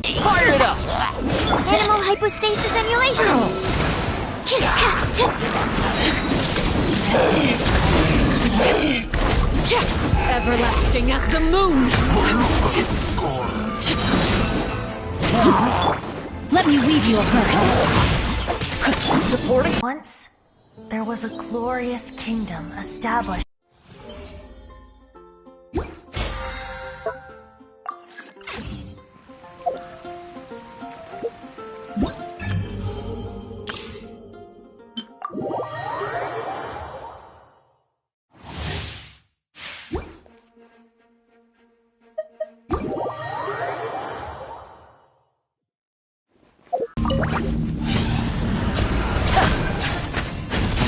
Fire it up! Animal hypostasis emulation! Everlasting as the moon! Let me weave you a verse. Supporting? Once, there was a glorious kingdom established.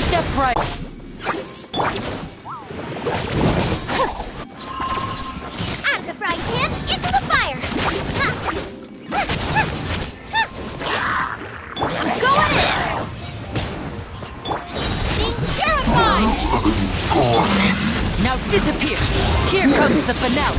Step right! Out of the frying pan, into the fire! Go in! Being terrified! Now disappear! Here comes the finale!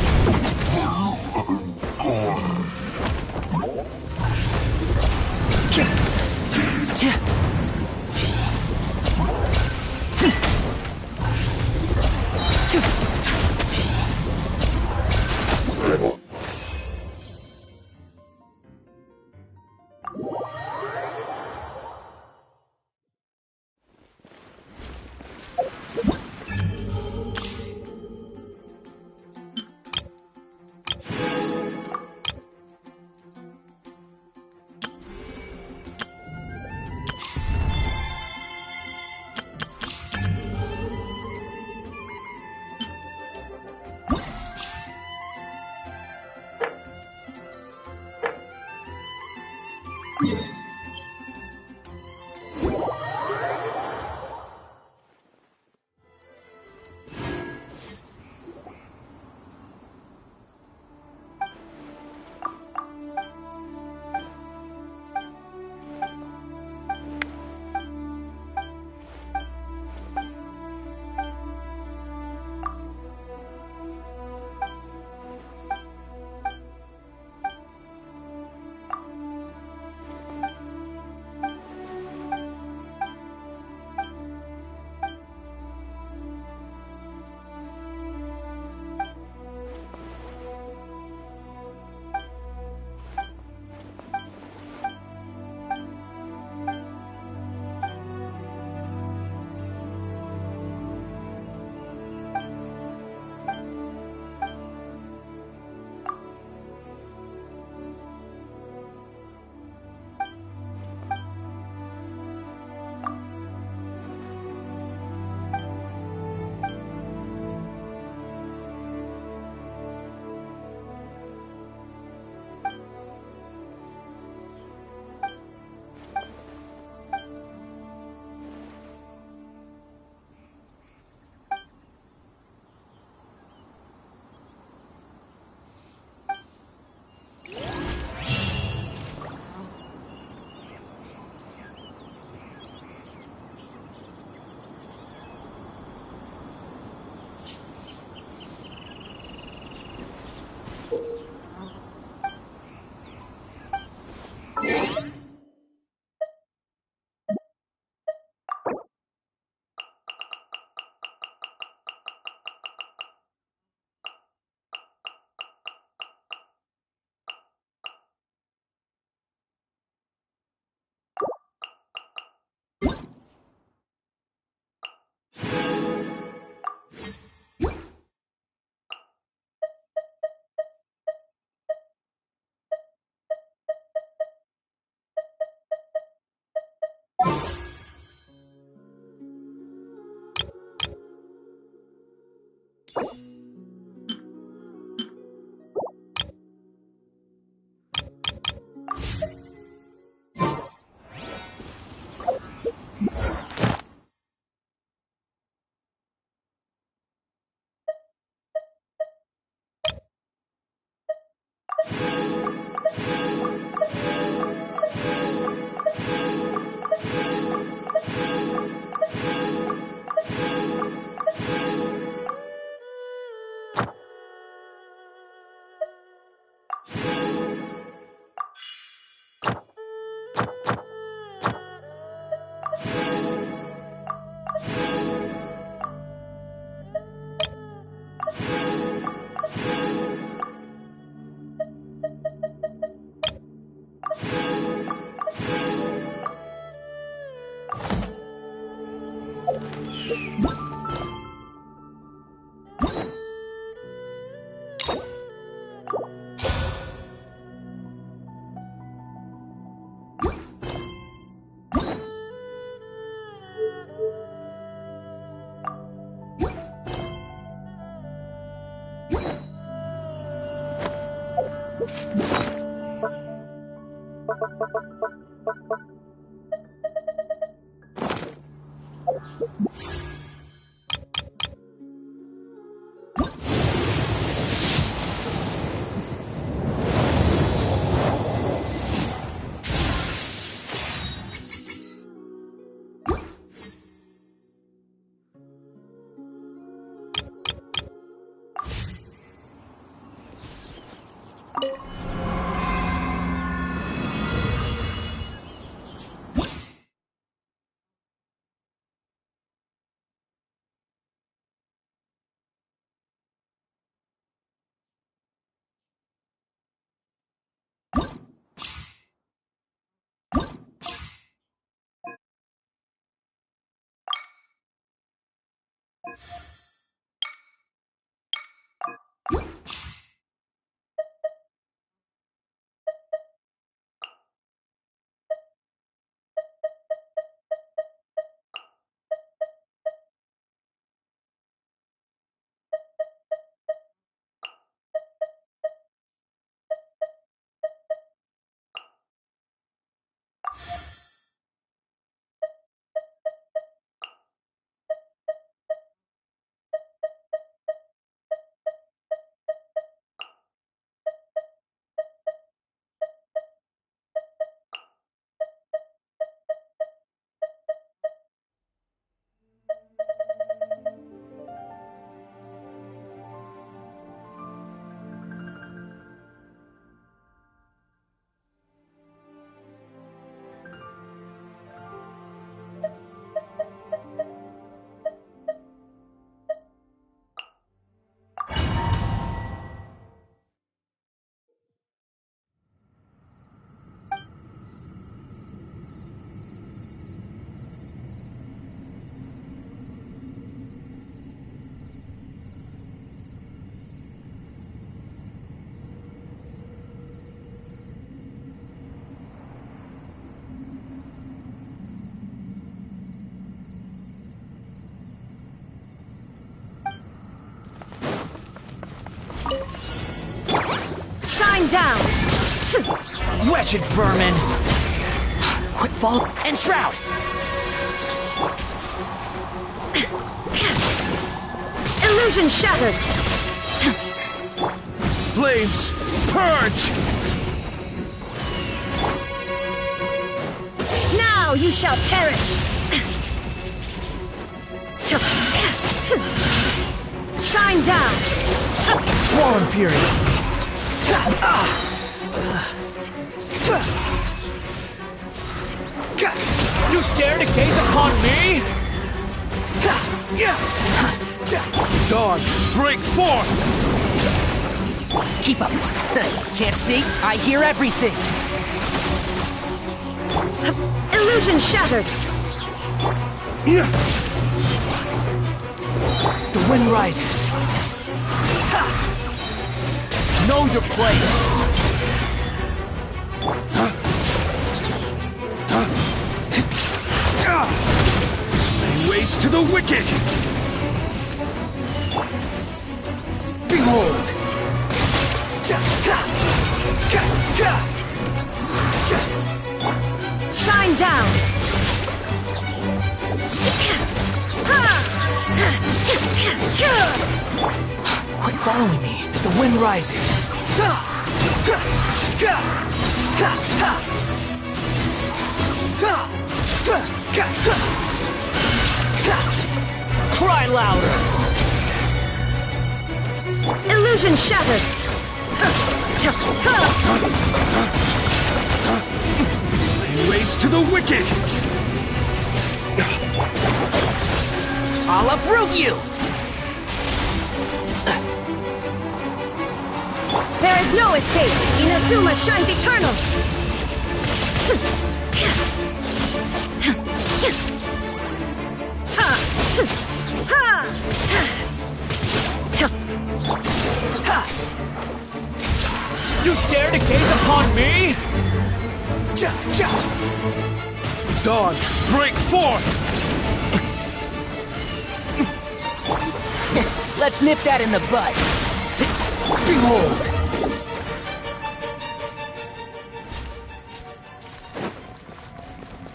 Shine down! Wretched vermin! Quick fall and shroud! Illusion shattered! Flames, purge! Now you shall perish! Shine down! Swollen fury! You dare to gaze upon me? Dawn, break forth! Keep up. Can't see? I hear everything. Illusion shattered! The wind rises. Know your place. Lay waste to the wicked. Behold. Shine down! Quit following me. The wind rises. Cry louder. Illusion shattered! Lay waste to the wicked. I'll uproot you. There is no escape! Inazuma shines eternal! You dare to gaze upon me? Dawn, break forth! Let's nip that in the bud. Behold!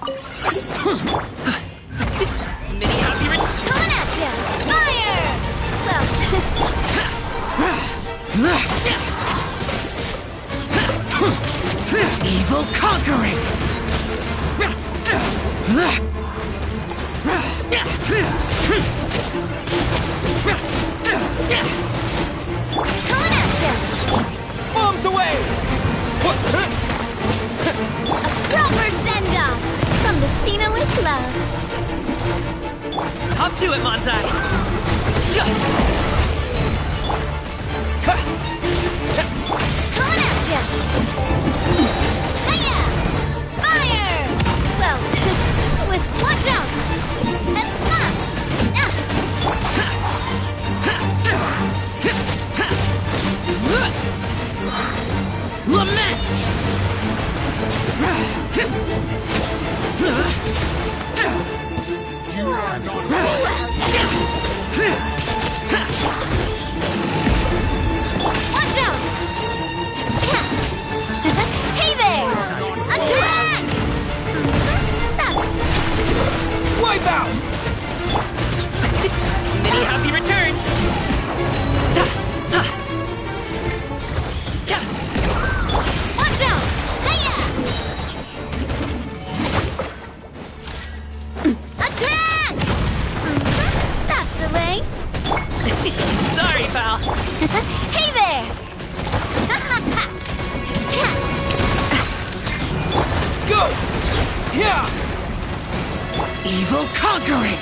Mini happy Coming at ya! Fire! Evil conquering! Coming at ya! Bombs away! Proper send-off! From the Spina with love. Hop to it, Manzai! Coming at ya! Hiya! Fire! Well, with one jump! And Lament! Watch out! Hey there! Attack! Wipe out! Many happy returns! Watch out! Hiya! Attack! That's the way. Sorry, pal. Hey there! Go! Yeah! Evil conquering!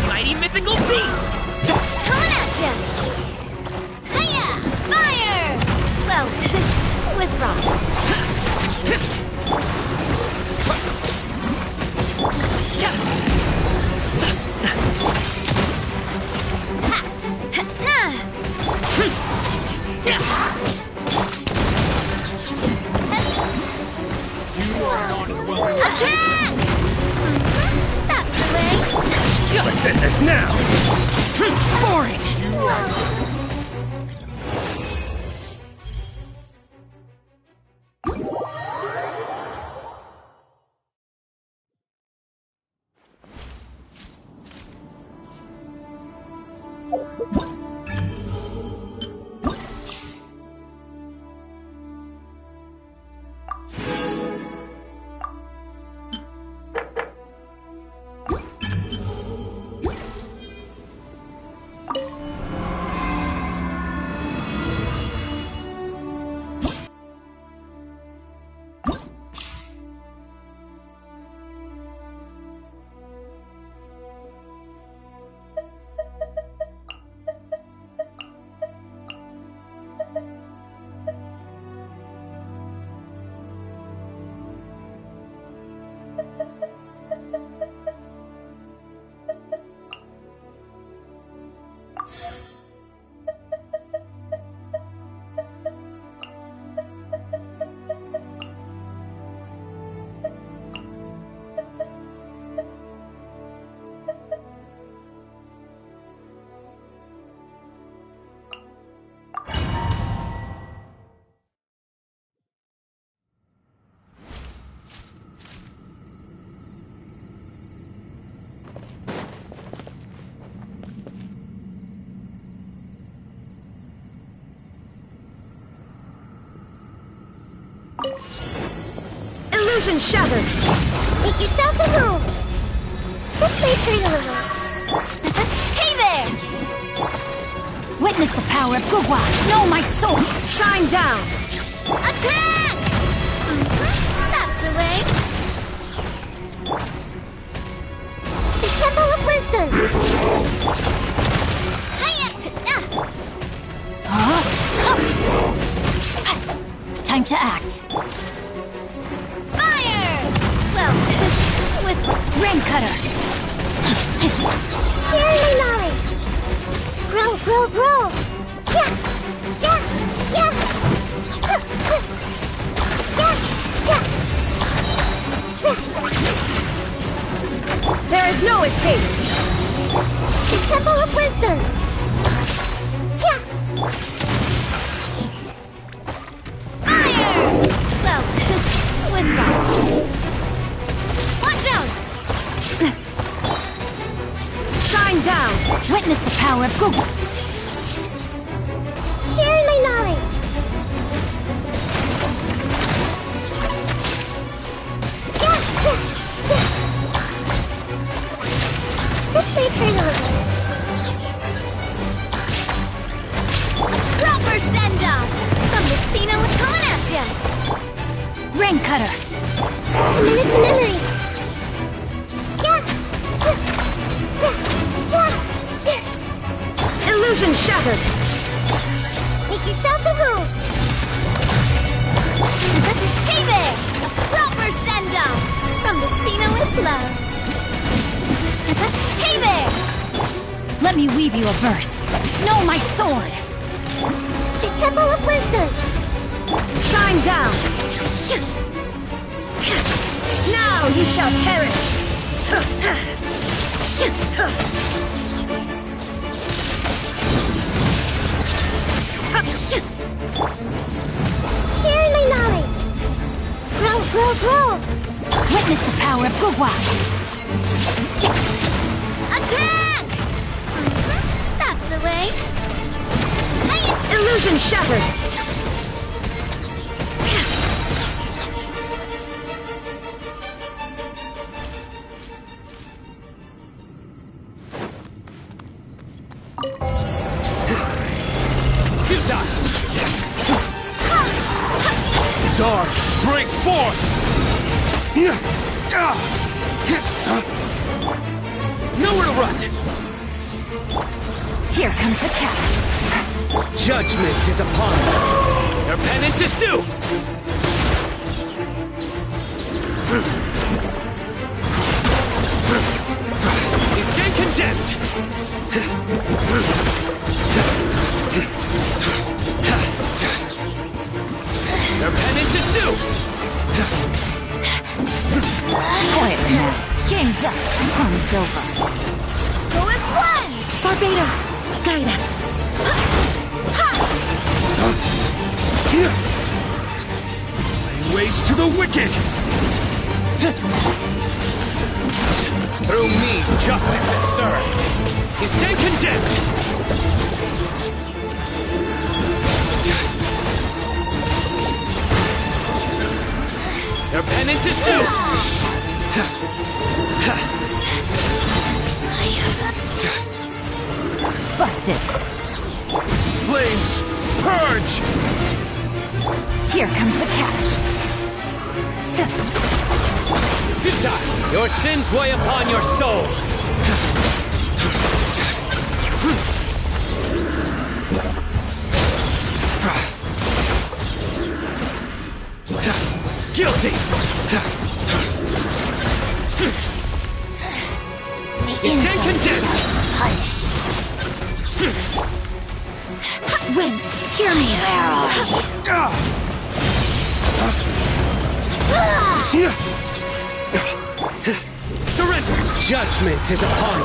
Mighty mythical beast! Coming at ya! Hiya! Fire! Well, with rock. Attack! That's the way. Let's end this now! Boring! Illusion shattered! Make yourselves at home. This way for you. Hey there! Witness the power of Gugwa! Know my sword! Shine down! Attack! That's the way. The Temple of Wisdom. Hiya! Time to act. Fire! Well, with Rain Cutter! share your knowledge. Grow, grow, grow. Yeah, yeah, yeah. There is no escape! The Temple of Wisdom. Shine down! Witness the power of Gugwa! Sharing my knowledge. This may turn a little. Proper send-up! From the Spino with coming at ya! Ring cutter! Minute to memory. Illusion shattered! Make yourselves at home. Hey there! Proper send-up! From the Spino with love! Hey there! Let me weave you a verse. Know my sword! The Temple of Wisdom. Shine down! Now you shall perish! Sharing my knowledge. Grow, grow, grow. Witness the power of Gugwa! Attack! That's the way! Illusion shattered! Dark, break forth! Nowhere to run! Here comes the catch! Judgment is upon them. Their penance is due! He stand condemned! Their penance is due! Quiet now. Game's up. Fun's over. Go as one! Barbados, guide us. Lay waste to the wicked! Through me, justice is served! He stand condemned! Their penance is due! Busted. Flames, purge! Here comes the catch. Sita, your sins weigh upon your soul! Guilty! The stand condemned! Punish. Wind, hear me. Where are you? Surrender! Judgment is upon you!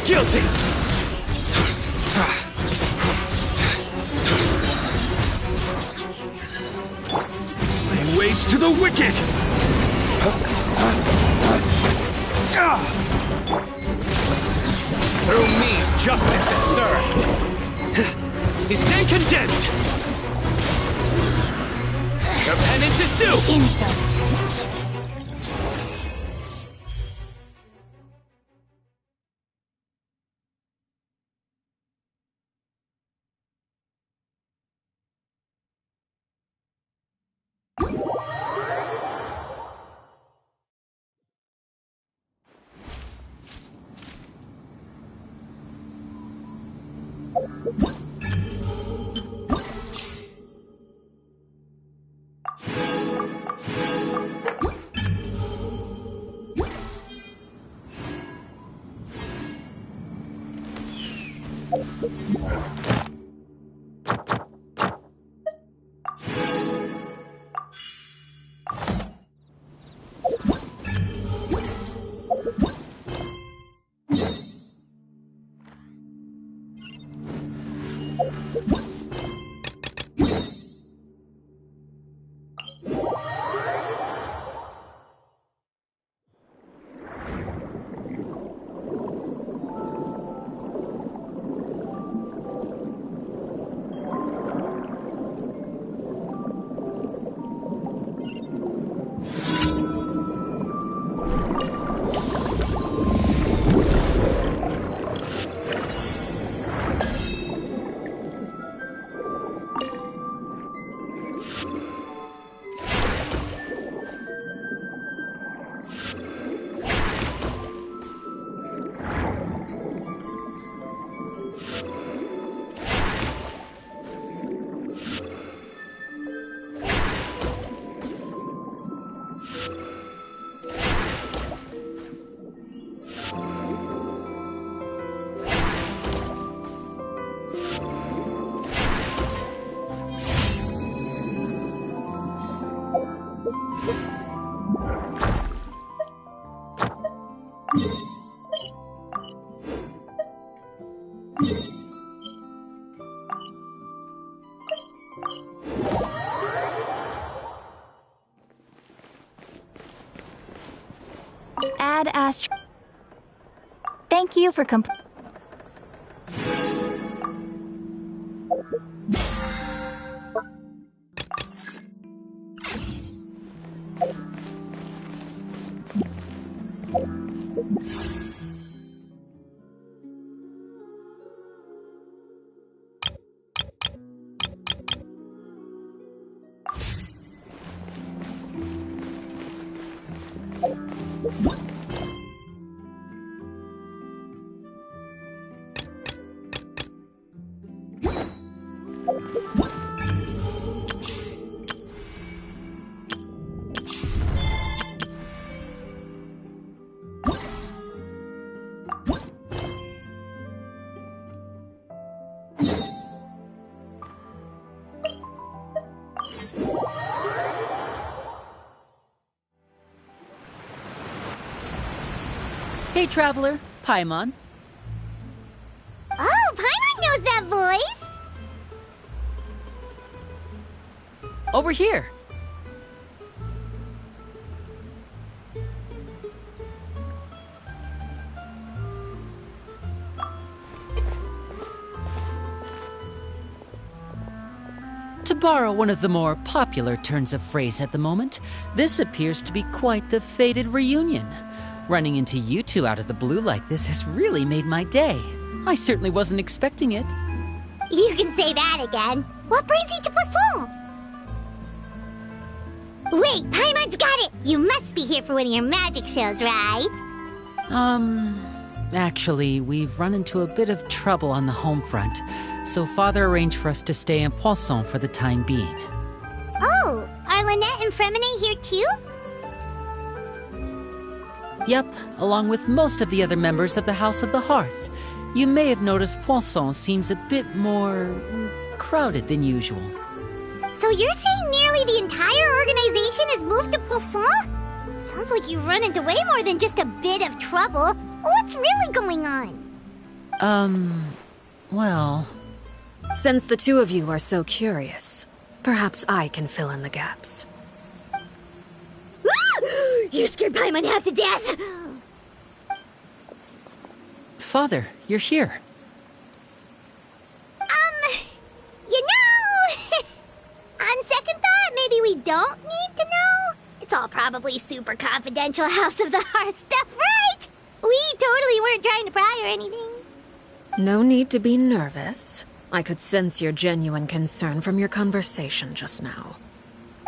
Guilty! Lay waste to the wicked! Through me, justice is served! He stand condemned! Your penance is due! Insult. Add Astro. Thank you for Hey, Traveler. Paimon. Oh, Paimon knows that voice! Over here. To borrow one of the more popular turns of phrase at the moment, this appears to be quite the fated reunion. Running into you two out of the blue like this has really made my day. I certainly wasn't expecting it. You can say that again. What brings you to Poisson? Wait, Paimon's got it! You must be here for one of your magic shows, right? Actually, we've run into a bit of trouble on the home front, so Father arranged for us to stay in Poisson for the time being. Oh, are Lynette and Fremine here too? Yep, along with most of the other members of the House of the Hearth. You may have noticed Poisson seems a bit more crowded than usual. So you're saying nearly the entire organization has moved to Poisson? Sounds like you've run into way more than just a bit of trouble. What's really going on? Well... Since the two of you are so curious, perhaps I can fill in the gaps. You scared Paimon half to death! Father, you're here. You know... on second thought, maybe we don't need to know. It's all probably super confidential House of the Hearth stuff, right? We totally weren't trying to pry or anything. No need to be nervous. I could sense your genuine concern from your conversation just now.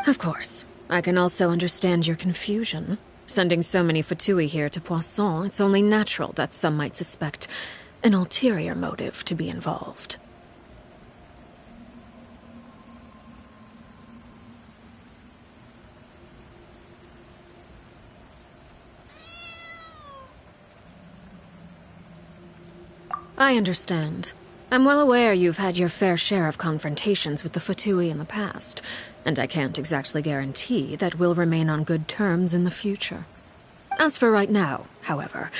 Of course, I can also understand your confusion. Sending so many Fatui here to Poisson, it's only natural that some might suspect an ulterior motive to be involved. I understand. I'm well aware you've had your fair share of confrontations with the Fatui in the past, and I can't exactly guarantee that we'll remain on good terms in the future. As for right now, however,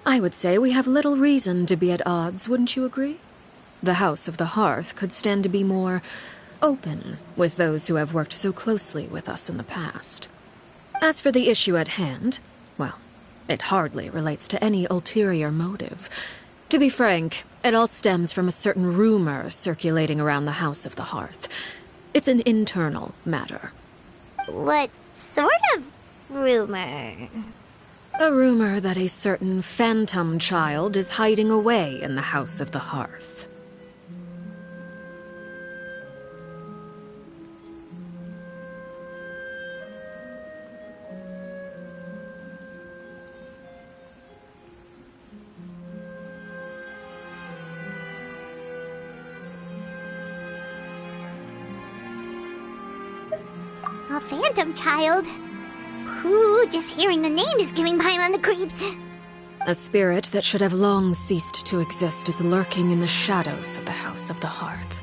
I would say we have little reason to be at odds, wouldn't you agree? The House of the Hearth could stand to be more open with those who have worked so closely with us in the past. As for the issue at hand, well, it hardly relates to any ulterior motive. To be frank, it all stems from a certain rumor circulating around the House of the Hearth. It's an internal matter. What sort of rumor? A rumor that a certain phantom child is hiding away in the House of the Hearth. A phantom child? Ooh, just hearing the name is giving Paimon the creeps. A spirit that should have long ceased to exist is lurking in the shadows of the House of the Hearth.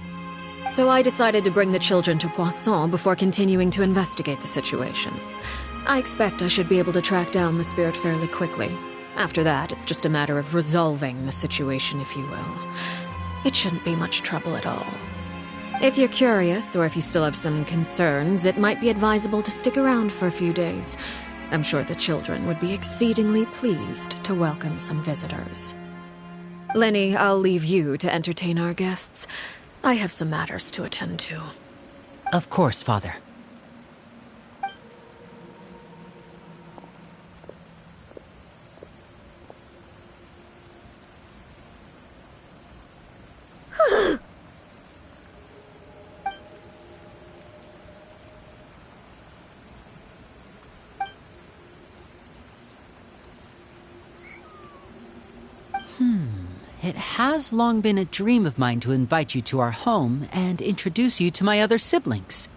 So I decided to bring the children to Poisson before continuing to investigate the situation. I expect I should be able to track down the spirit fairly quickly. After that, it's just a matter of resolving the situation, if you will. It shouldn't be much trouble at all. If you're curious, or if you still have some concerns, it might be advisable to stick around for a few days. I'm sure the children would be exceedingly pleased to welcome some visitors. Lenny, I'll leave you to entertain our guests. I have some matters to attend to. Of course, Father. It has long been a dream of mine to invite you to our home and introduce you to my other siblings.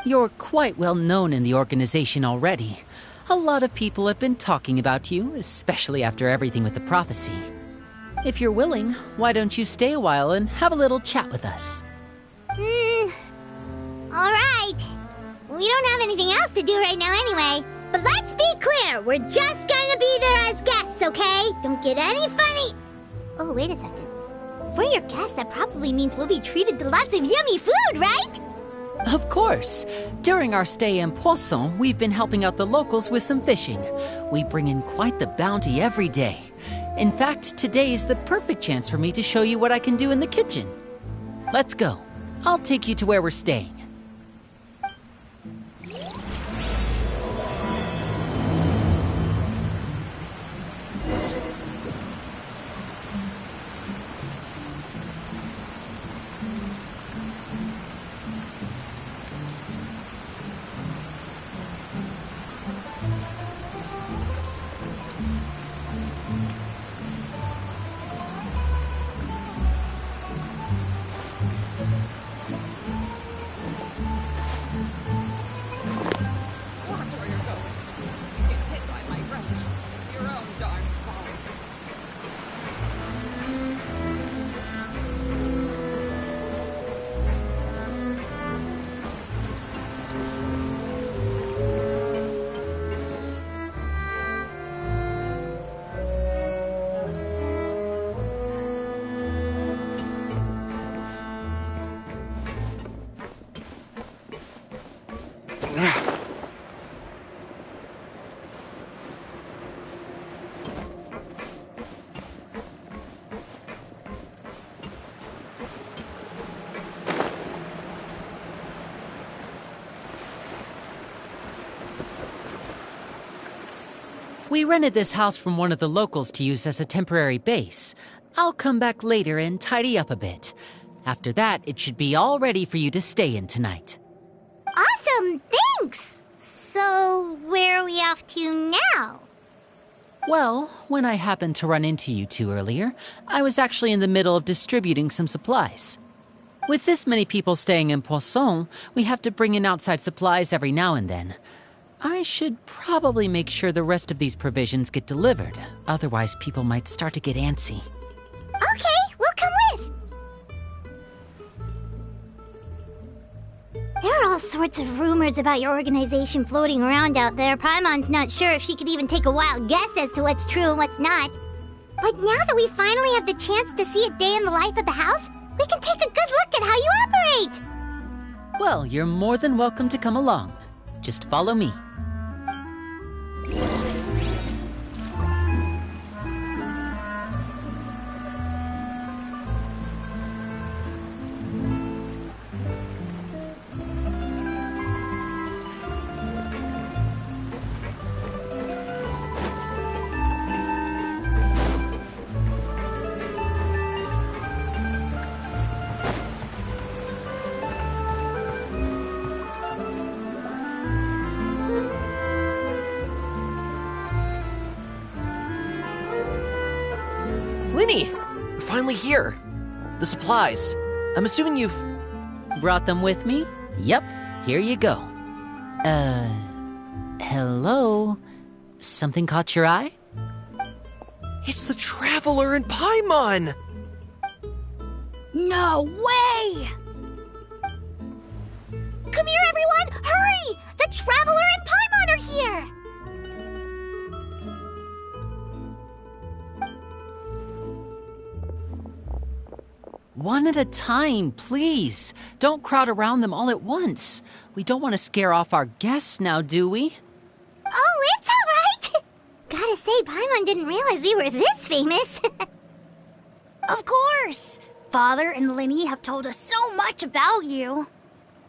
You're quite well known in the organization already. A lot of people have been talking about you, especially after everything with the prophecy. If you're willing, why don't you stay a while and have a little chat with us? Alright. We don't have anything else to do right now anyway. But let's be clear, we're just gonna be there as guests, okay? Don't get any funny... Oh, wait a second. For your guests, that probably means we'll be treated to lots of yummy food, right? Of course. During our stay in Poisson, we've been helping out the locals with some fishing. We bring in quite the bounty every day. In fact, today is the perfect chance for me to show you what I can do in the kitchen. Let's go. I'll take you to where we're staying. We rented this house from one of the locals to use as a temporary base. I'll come back later and tidy up a bit. After that, it should be all ready for you to stay in tonight. Awesome, thanks! So, where are we off to now? Well, when I happened to run into you two earlier, I was actually in the middle of distributing some supplies. With this many people staying in Poisson, we have to bring in outside supplies every now and then. I should probably make sure the rest of these provisions get delivered. Otherwise, people might start to get antsy. Okay, we'll come with! There are all sorts of rumors about your organization floating around out there. Paimon's not sure if she could even take a wild guess as to what's true and what's not. But now that we finally have the chance to see a day in the life of the house, we can take a good look at how you operate! Well, you're more than welcome to come along. Just follow me. Linny! You're finally here. The supplies. I'm assuming you've... Brought them with me? Yep, here you go. Hello? Something caught your eye? It's the Traveler in Paimon! No way! Come here, everyone! Hurry! The Traveler and Paimon are here! One at a time, please. Don't crowd around them all at once. We don't want to scare off our guests now, do we? Oh, it's all right! Gotta say, Paimon didn't realize we were this famous. Of course! Father and Linny have told us so much about you.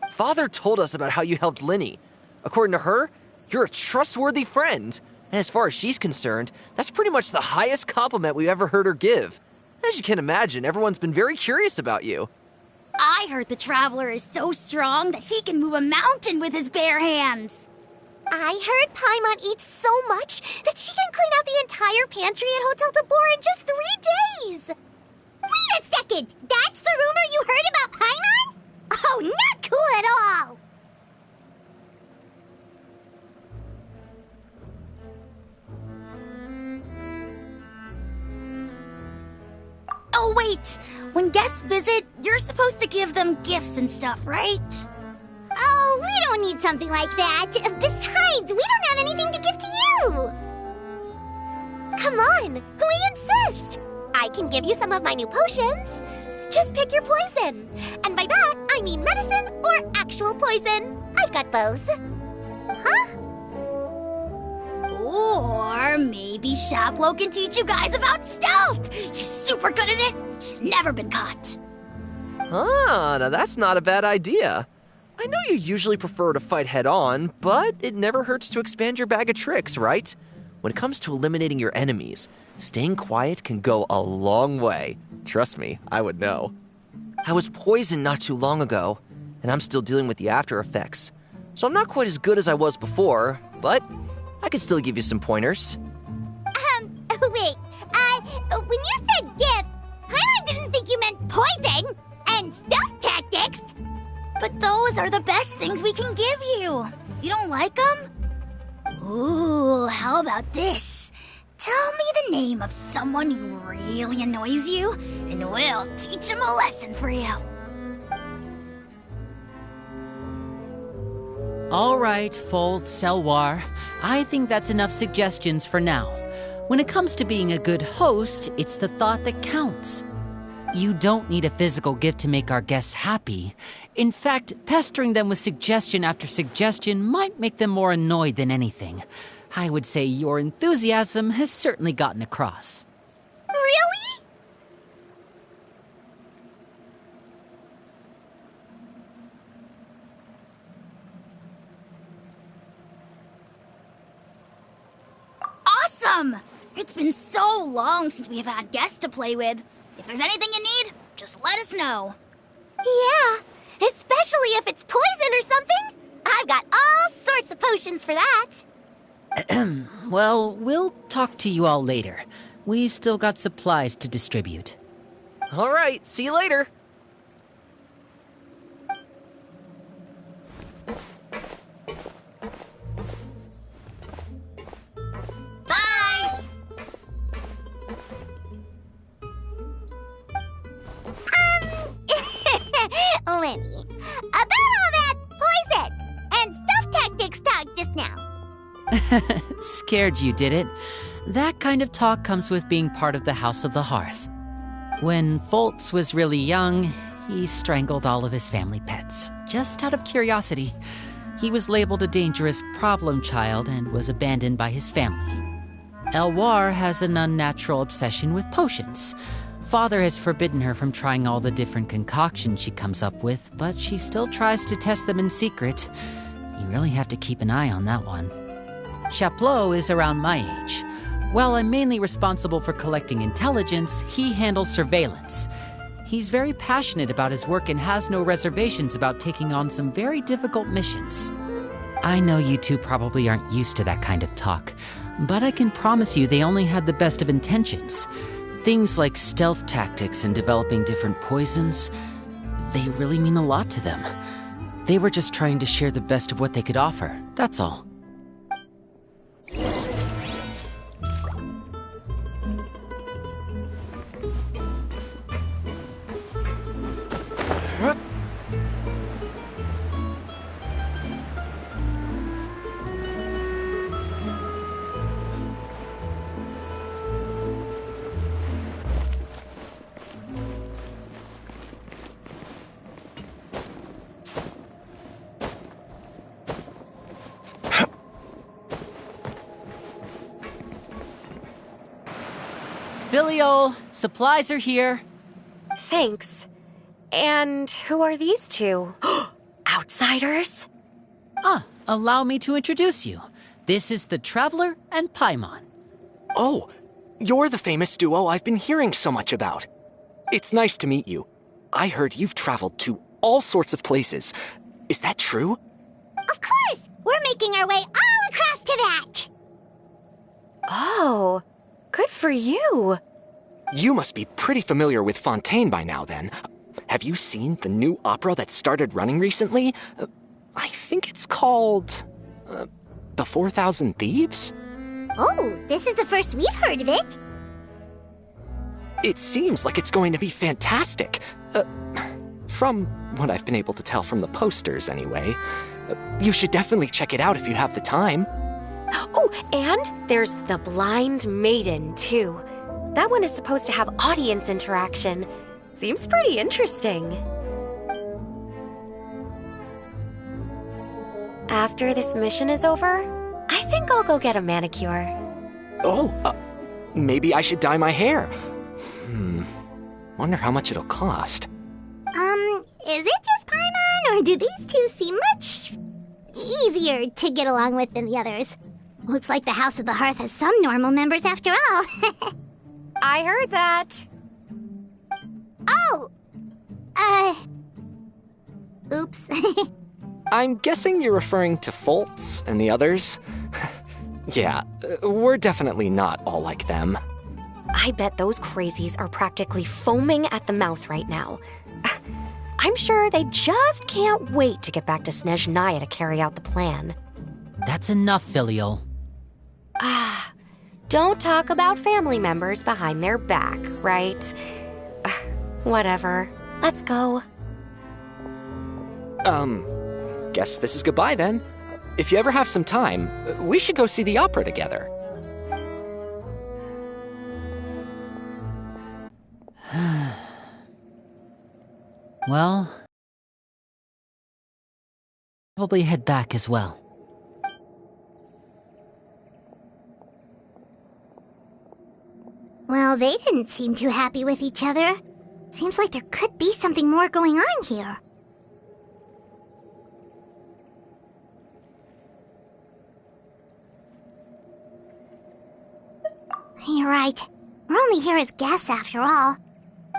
Father told us about how you helped Linny. According to her, you're a trustworthy friend. And as far as she's concerned, that's pretty much the highest compliment we've ever heard her give. As you can imagine, everyone's been very curious about you. I heard the Traveler is so strong that he can move a mountain with his bare hands. I heard Paimon eats so much that she can clean out the entire pantry at Hotel Tabor in just 3 days. Wait a second! That's the rumor you heard about Paimon? Oh, not cool at all! Oh, wait! When guests visit, you're supposed to give them gifts and stuff, right? Oh, we don't need something like that. Besides, we don't have anything to give to you! Come on, we insist! I can give you some of my new potions. Just pick your poison. And by that, I mean medicine or actual poison. I've got both. Huh? Or maybe Shaplo can teach you guys about stealth. He's super good at it. He's never been caught. Ah, now that's not a bad idea. I know you usually prefer to fight head-on, but it never hurts to expand your bag of tricks, right? When it comes to eliminating your enemies, staying quiet can go a long way. Trust me, I would know. I was poisoned not too long ago, and I'm still dealing with the after effects. So I'm not quite as good as I was before, but I can still give you some pointers. Wait, when you said gifts, Paimon didn't think you meant poison and stealth tactics. But those are the best things we can give you. You don't like them? Ooh, how about this? Tell me the name of someone who really annoys you, and we'll teach him a lesson for you. All right, Fold, Selwar. I think that's enough suggestions for now. When it comes to being a good host, it's the thought that counts. You don't need a physical gift to make our guests happy. In fact, pestering them with suggestion after suggestion might make them more annoyed than anything. I would say your enthusiasm has certainly gotten across. Really? Awesome! It's been so long since we have had guests to play with. If there's anything you need, just let us know. Yeah, especially if it's poison or something. I've got all sorts of potions for that. Well, we'll talk to you all later. We've still got supplies to distribute. All right, see you later. Bye! Lenny, about all that poison and stealth tactics talk just now. Scared you, did it? That kind of talk comes with being part of the House of the Hearth. When Foltz was really young, he strangled all of his family pets, just out of curiosity. He was labeled a dangerous problem child and was abandoned by his family. Elwar has an unnatural obsession with potions. Father has forbidden her from trying all the different concoctions she comes up with, but she still tries to test them in secret. You really have to keep an eye on that one. Chaplot is around my age. While I'm mainly responsible for collecting intelligence, he handles surveillance. He's very passionate about his work and has no reservations about taking on some very difficult missions. I know you two probably aren't used to that kind of talk, but I can promise you they only had the best of intentions. Things like stealth tactics and developing different poisons, they really mean a lot to them. They were just trying to share the best of what they could offer, that's all. Filial, supplies are here. Thanks. And who are these two? Outsiders? Allow me to introduce you. This is the Traveler and Paimon. Oh, you're the famous duo I've been hearing so much about. It's nice to meet you. I heard you've traveled to all sorts of places. Is that true? Of course! We're making our way all across to that! Oh, good for you. You must be pretty familiar with Fontaine by now, then. Have you seen the new opera that started running recently? I think it's called... The 4,000 Thieves? Oh, this is the first we've heard of it. It seems like it's going to be fantastic. From what I've been able to tell from the posters, anyway. You should definitely check it out if you have the time. Oh, and there's The Blind Maiden, too. That one is supposed to have audience interaction. Seems pretty interesting. After this mission is over, I think I'll go get a manicure. Oh, maybe I should dye my hair. Wonder how much it'll cost. Is it just Paimon, or do these two seem much easier to get along with than the others? Looks like the House of the Hearth has some normal members after all. I heard that. Oh! Oops. I'm guessing you're referring to Foltz and the others? Yeah, we're definitely not all like them. I bet those crazies are practically foaming at the mouth right now. I'm sure they just can't wait to get back to Snezhnaya to carry out the plan. That's enough, Filial. Don't talk about family members behind their back, right? Whatever. Let's go. Guess this is goodbye then. If you ever have some time, we should go see the opera together. Well, probably head back as well. Well, they didn't seem too happy with each other. Seems like there could be something more going on here. You're right. We're only here as guests after all.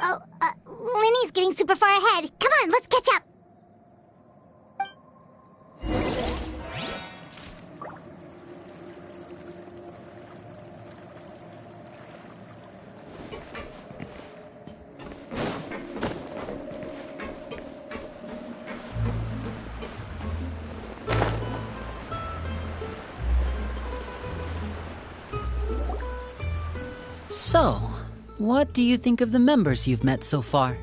Oh, Linny's getting super far ahead. Come on, let's catch up. So, what do you think of the members you've met so far?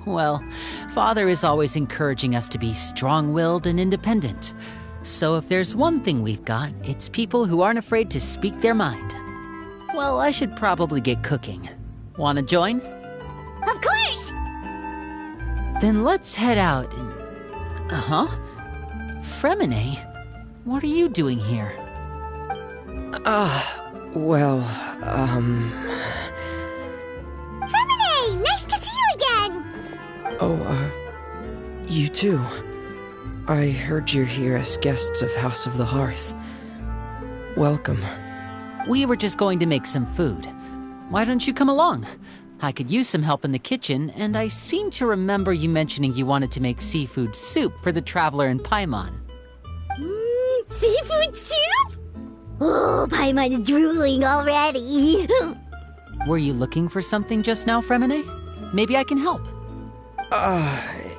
Well, Father is always encouraging us to be strong-willed and independent. So if there's one thing we've got, it's people who aren't afraid to speak their mind. Well, I should probably get cooking. Wanna join? Of course! Then let's head out and... Fremine? What are you doing here? Fremine! Nice to see you again! You too. I heard you're here as guests of House of the Hearth. welcome. We were just going to make some food. Why don't you come along? I could use some help in the kitchen, and I seem to remember you mentioning you wanted to make seafood soup for the traveler in Paimon. Seafood soup? Oh, Paimon's drooling already. Were you looking for something just now, Fremine? Maybe I can help.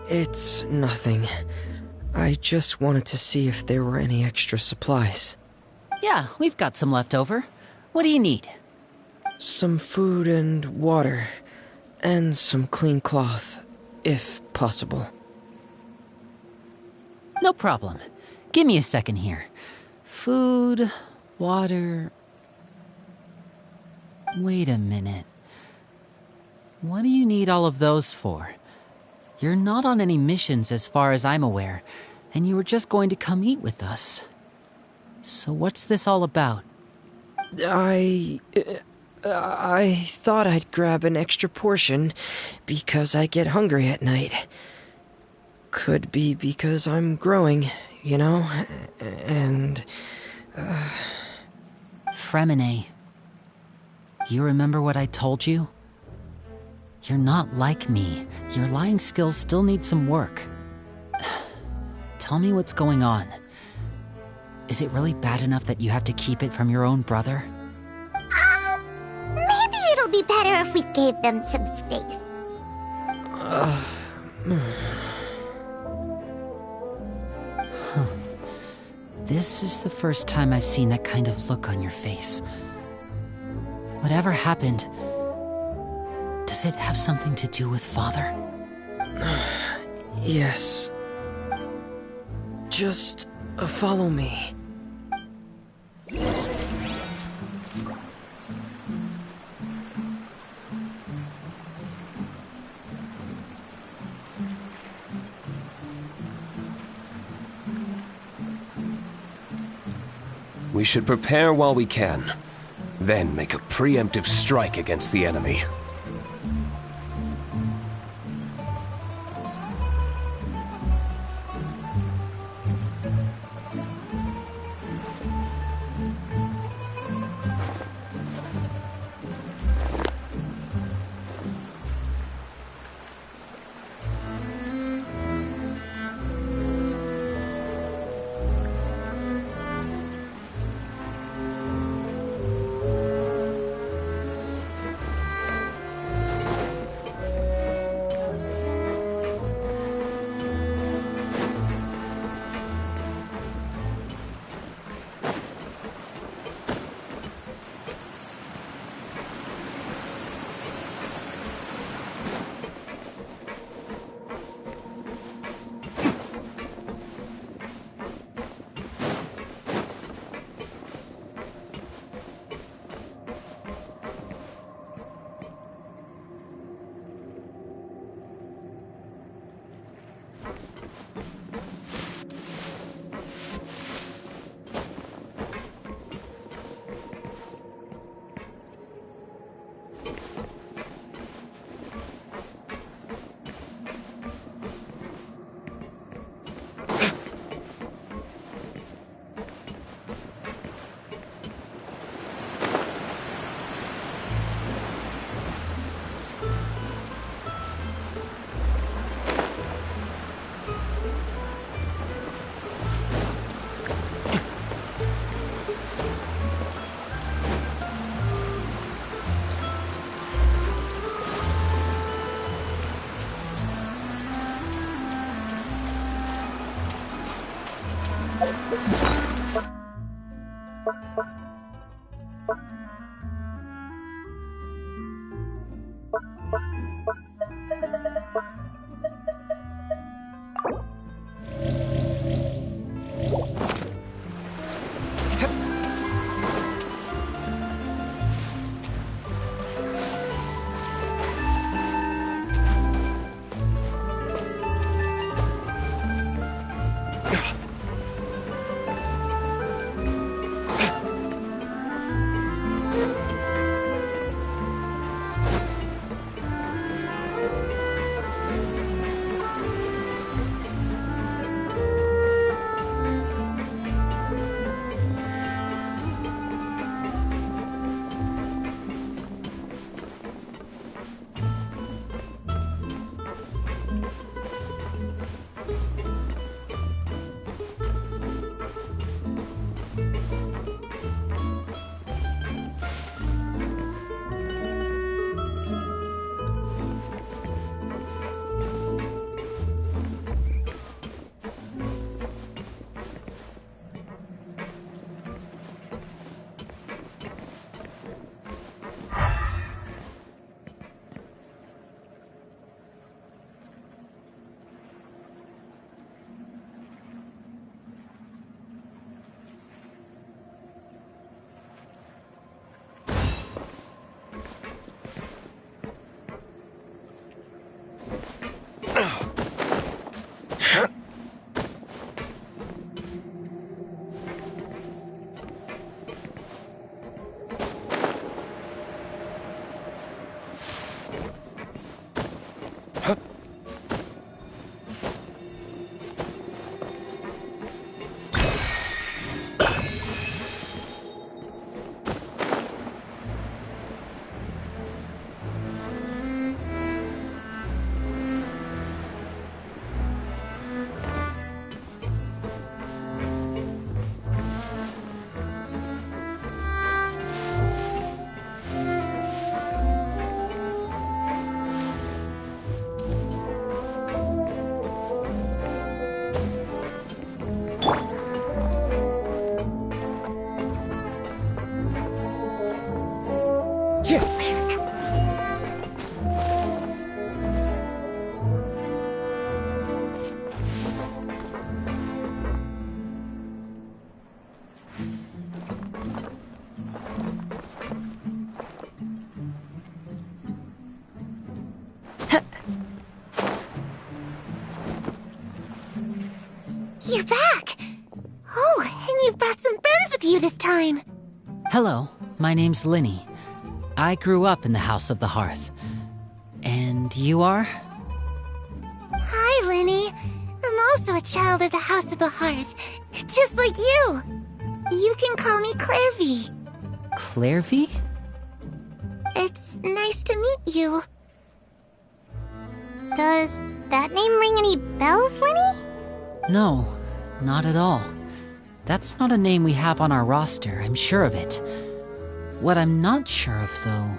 It's nothing. I just wanted to see if there were any extra supplies. Yeah, we've got some left over. What do you need? Some food and water, and some clean cloth, if possible. No problem. Give me a second here. Food, water... Wait a minute. What do you need all of those for? You're not on any missions as far as I'm aware, and you were just going to come eat with us. So what's this all about? I thought I'd grab an extra portion because I get hungry at night. Could be because I'm growing, you know, and... Fremine, you remember what I told you? You're not like me. Your lying skills still need some work. Tell me what's going on. Is it really bad enough that you have to keep it from your own brother? Maybe it'll be better if we gave them some space. This is the first time I've seen that kind of look on your face. Whatever happened, does it have something to do with Father? Yes. Just follow me. We should prepare while we can, then make a preemptive strike against the enemy. You're back! Oh, and you've brought some friends with you this time! Hello, my name's Linny. I grew up in the House of the Hearth. And you are? Hi, Linny. I'm also a child of the House of the Hearth, just like you. You can call me Clairvy. Clairvy? It's nice to meet you. Does that name ring any bells, Linny? No, not at all. That's not a name we have on our roster, I'm sure of it. What I'm not sure of, though,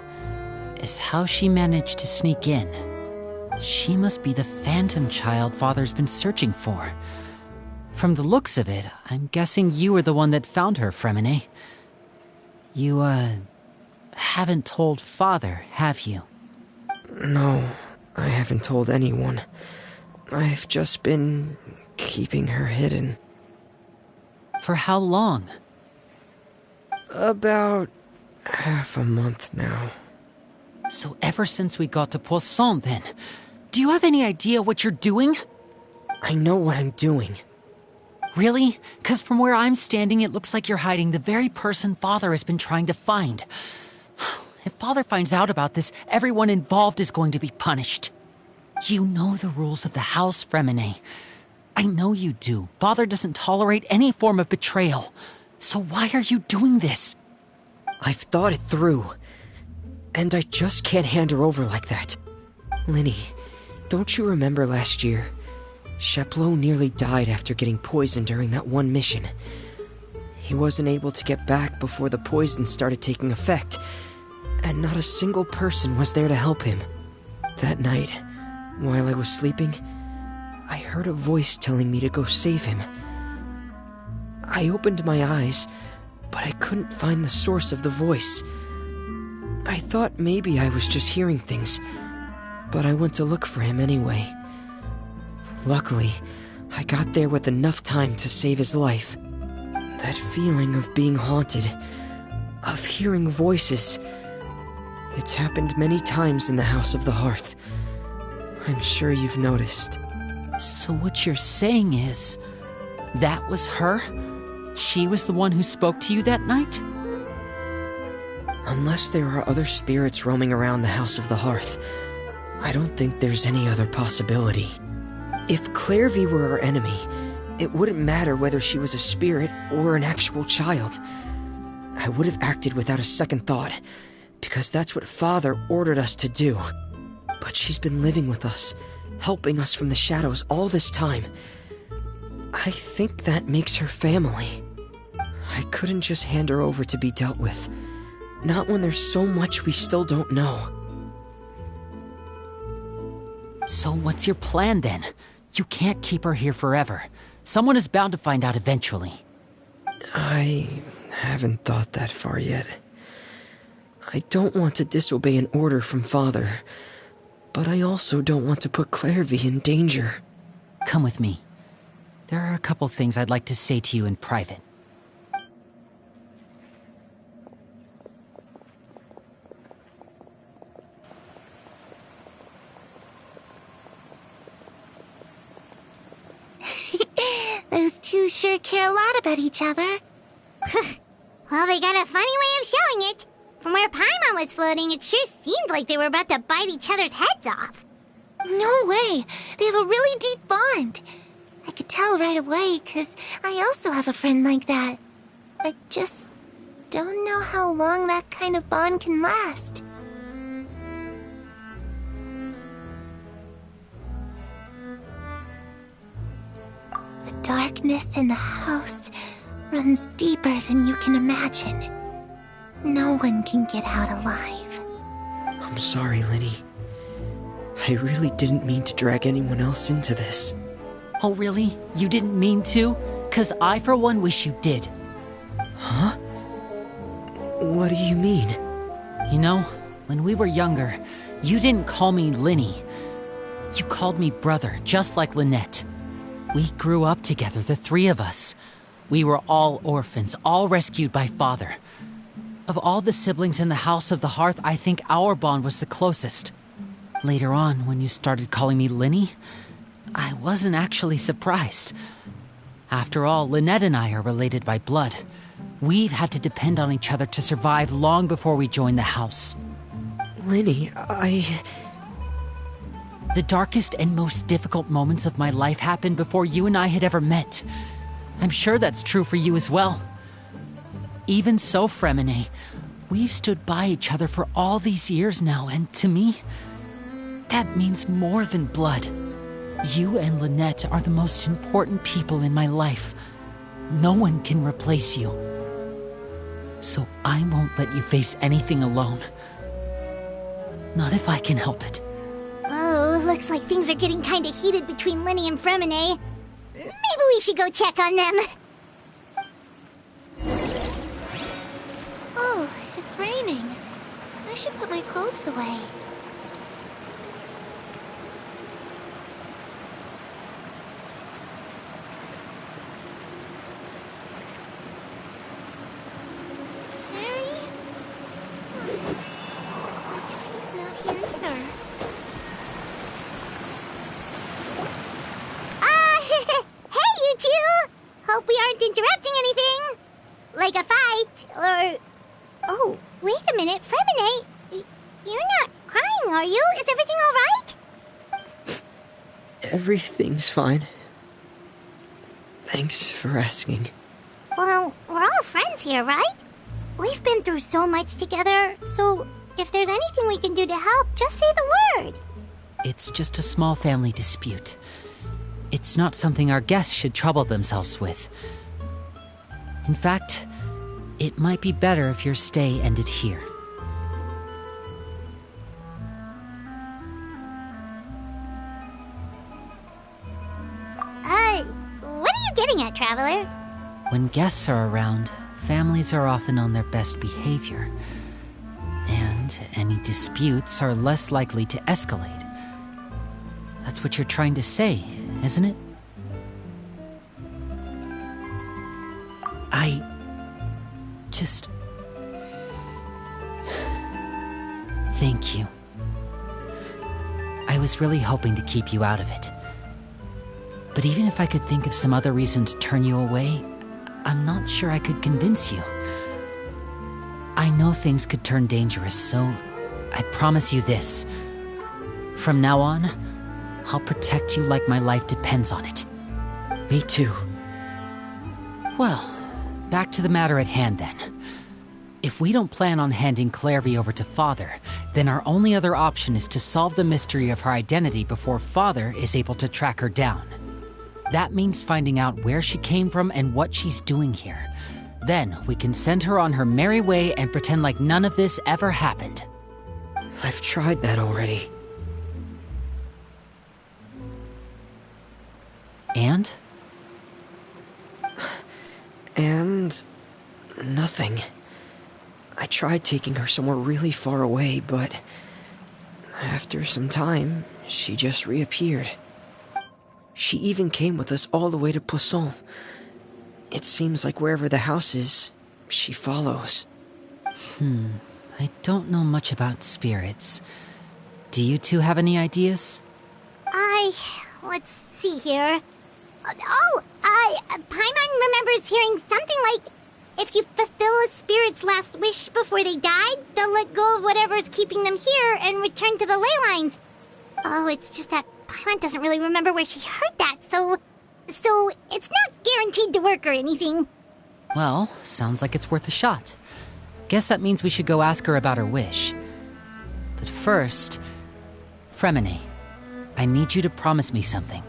is how she managed to sneak in. She must be the phantom child Father's been searching for. From the looks of it, I'm guessing you were the one that found her, Fremine. You, haven't told Father, have you? No, I haven't told anyone. I've just been keeping her hidden. For how long? About half a month now. So ever since we got to Poisson, then. Do you have any idea what you're doing? I know what I'm doing. Really? 'Cause from where I'm standing, it looks like you're hiding the very person Father has been trying to find. If Father finds out about this, everyone involved is going to be punished. You know the rules of the house, Fremine. I know you do. Father doesn't tolerate any form of betrayal. So why are you doing this? I've thought it through. And I just can't hand her over like that. Linny, don't you remember last year? Sheplo nearly died after getting poisoned during that one mission. He wasn't able to get back before the poison started taking effect, and not a single person was there to help him. That night, while I was sleeping, I heard a voice telling me to go save him. I opened my eyes, but I couldn't find the source of the voice. I thought maybe I was just hearing things, but I went to look for him anyway. Luckily, I got there with enough time to save his life. That feeling of being haunted, of hearing voices, it's happened many times in the House of the Hearth. I'm sure you've noticed. So what you're saying is, that was her? She was the one who spoke to you that night? Unless there are other spirits roaming around the House of the Hearth, I don't think there's any other possibility. If Clairvy were our enemy, it wouldn't matter whether she was a spirit or an actual child. I would have acted without a second thought, because that's what Father ordered us to do. But she's been living with us, helping us from the shadows all this time. I think that makes her family. I couldn't just hand her over to be dealt with. Not when there's so much we still don't know. So what's your plan then? You can't keep her here forever. Someone is bound to find out eventually. I haven't thought that far yet. I don't want to disobey an order from Father, but I also don't want to put Clairvy in danger. Come with me. There are a couple things I'd like to say to you in private. Those two sure care a lot about each other. Well, they got a funny way of showing it. From where Paimon was floating, it sure seemed like they were about to bite each other's heads off. No way! They have a really deep bond. I could tell right away, 'cause I also have a friend like that. I just don't know how long that kind of bond can last. The darkness in the house runs deeper than you can imagine. No one can get out alive. I'm sorry, Linny. I really didn't mean to drag anyone else into this. Oh, really? You didn't mean to? 'Cause I, for one, wish you did. Huh? What do you mean? You know, when we were younger, you didn't call me Linny. You called me brother, just like Lynette. We grew up together, the three of us. We were all orphans, all rescued by Father. Of all the siblings in the House of the Hearth, I think our bond was the closest. Later on, when you started calling me Linny, I wasn't actually surprised. After all, Lynette and I are related by blood. We've had to depend on each other to survive long before we joined the house. Linny, The darkest and most difficult moments of my life happened before you and I had ever met. I'm sure that's true for you as well. Even so, Fremine, we've stood by each other for all these years now, and to me, that means more than blood. You and Lynette are the most important people in my life. No one can replace you. So I won't let you face anything alone. Not if I can help it. Oh, looks like things are getting kinda heated between Linny and Fremine. Maybe we should go check on them. Oh, it's raining. I should put my clothes away. Mary? Looks like she's not here either. Hey, you two! Hope we aren't interrupting anything. Like a fight, or... Oh, wait a minute, Fremine. You're not crying, are you? Is everything all right? everything's fine. Thanks for asking. Well, we're all friends here, right? We've been through so much together, so if there's anything we can do to help, just say the word. It's just a small family dispute. It's not something our guests should trouble themselves with. In fact, it might be better if your stay ended here. What are you getting at, Traveler? When guests are around, families are often on their best behavior. And any disputes are less likely to escalate. That's what you're trying to say, isn't it? I just... Thank you. I was really hoping to keep you out of it. But even if I could think of some other reason to turn you away, I'm not sure I could convince you. I know things could turn dangerous, so I promise you this. From now on, I'll protect you like my life depends on it. Me too. Well, back to the matter at hand then. If we don't plan on handing Clairvy over to Father, then our only other option is to solve the mystery of her identity before Father is able to track her down. That means finding out where she came from and what she's doing here. Then we can send her on her merry way and pretend like none of this ever happened. I've tried that already. And? And... nothing. I tried taking her somewhere really far away, but... after some time, she just reappeared. She even came with us all the way to Poisson. It seems like wherever the house is, she follows. I don't know much about spirits. Do you two have any ideas? Let's see here. Paimon remembers hearing something like, if you fulfill a spirit's last wish before they died, they'll let go of whatever's keeping them here and return to the ley lines. Oh, it's just that Paimon doesn't really remember where she heard that, so it's not guaranteed to work or anything. Well, sounds like it's worth a shot. Guess that means we should go ask her about her wish. But first, Fremine, I need you to promise me something.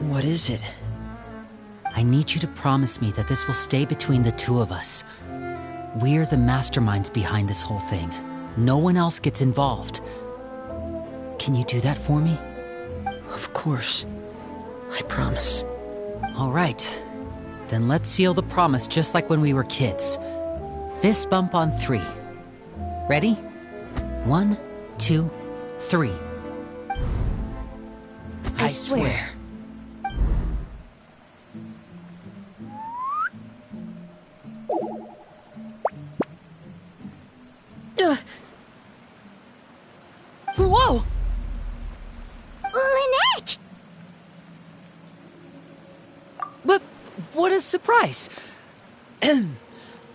What is it? I need you to promise me that this will stay between the two of us. We're the masterminds behind this whole thing. No one else gets involved. Can you do that for me? Of course. I promise. All right. Then let's seal the promise just like when we were kids. Fist bump on 3. Ready? 1, 2, 3. I swear. Whoa! Lynette! what a surprise!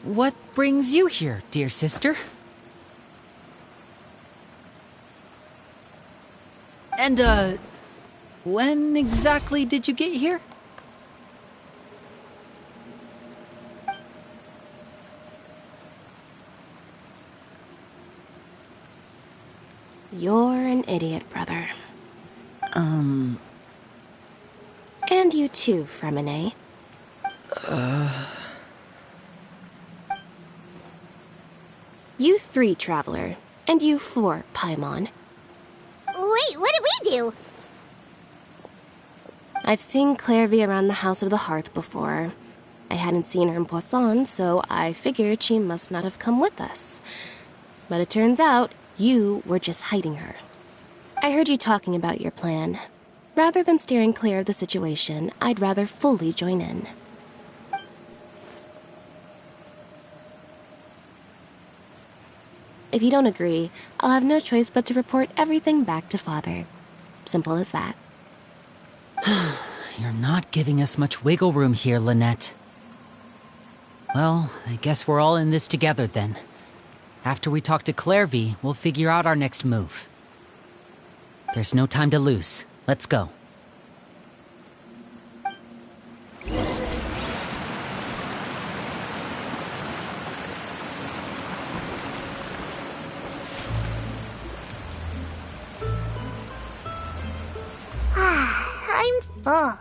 What brings you here, dear sister? And, when exactly did you get here? You're an idiot, brother. And you too, Fremine. You 3, Traveler. And you 4, Paimon. Wait, what did we do? I've seen Clairvy around the House of the Hearth before. I hadn't seen her in Poisson, so I figured she must not have come with us. But it turns out, you were just hiding her. I heard you talking about your plan. Rather than steering clear of the situation, I'd rather fully join in. If you don't agree, I'll have no choice but to report everything back to Father. Simple as that. You're not giving us much wiggle room here, Lynette. Well, I guess we're all in this together then. After we talk to Clairvy, we'll figure out our next move. There's no time to lose. Let's go. I'm full.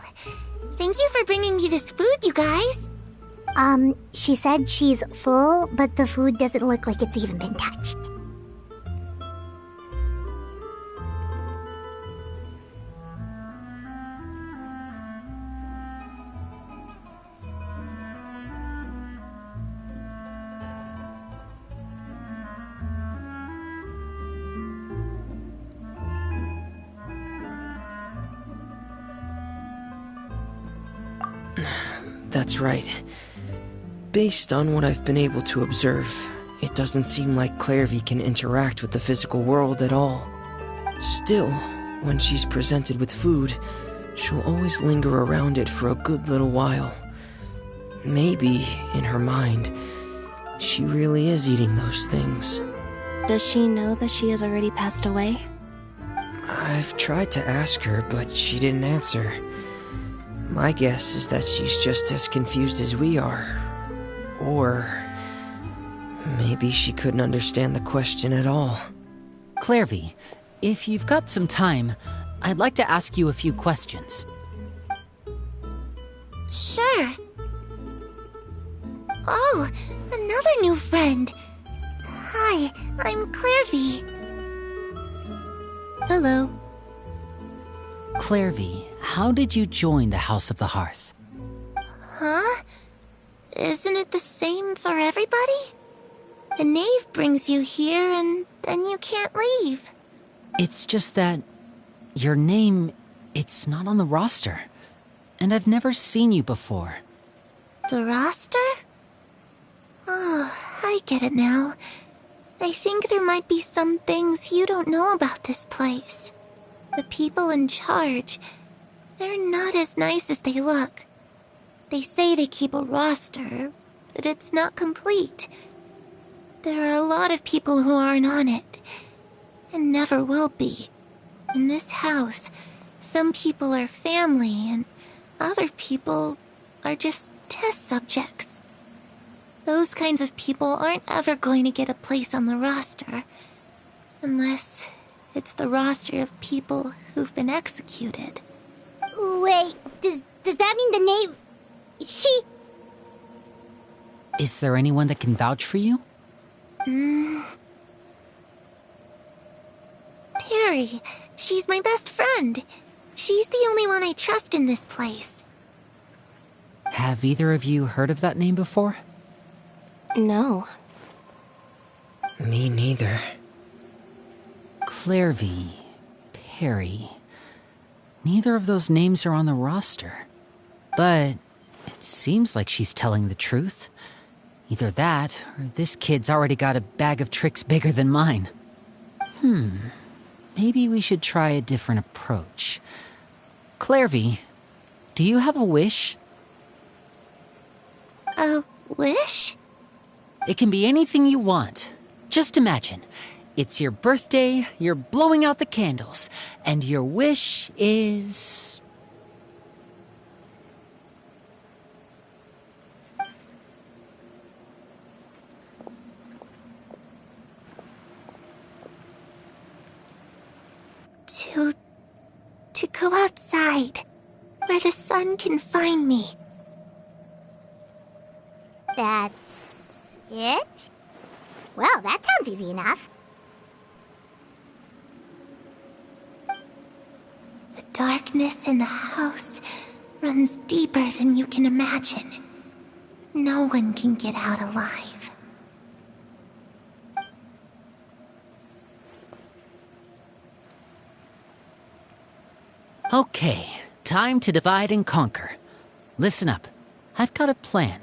Thank you for bringing me this food, you guys. She said she's full, but the food doesn't look like it's even been touched. That's right. Based on what I've been able to observe, it doesn't seem like Clairvy can interact with the physical world at all. Still, when she's presented with food, she'll always linger around it for a good little while. Maybe, in her mind, she really is eating those things. Does she know that she has already passed away? I've tried to ask her, but she didn't answer. My guess is that she's just as confused as we are. Or maybe she couldn't understand the question at all. Clairvy, if you've got some time, I'd like to ask you a few questions. Sure. Oh, another new friend. Hi, I'm Clairvy. Hello. Clairvy, how did you join the House of the Hearth? Huh? Isn't it the same for everybody? A knave brings you here and then you can't leave. It's just that your name, it's not on the roster. And I've never seen you before. The roster? Oh, I get it now. I think there might be some things you don't know about this place. The people in charge, they're not as nice as they look. They say they keep a roster, but it's not complete. There are a lot of people who aren't on it, and never will be. In this house, some people are family, and other people are just test subjects. Those kinds of people aren't ever going to get a place on the roster, unless it's the roster of people who've been executed. Wait, does that mean the knave... She... Is there anyone that can vouch for you? Perry. She's my best friend. She's the only one I trust in this place. Have either of you heard of that name before? No. Me neither. Clairvy, Perry. Neither of those names are on the roster. But it seems like she's telling the truth. Either that, or this kid's already got a bag of tricks bigger than mine. Maybe we should try a different approach. Clairvy, do you have a wish? A wish? It can be anything you want. Just imagine. It's your birthday, you're blowing out the candles, and your wish is... To go outside, where the sun can find me. That's it? Well, that sounds easy enough. The darkness in the house runs deeper than you can imagine. No one can get out alive. Okay, time to divide and conquer. Listen up, I've got a plan.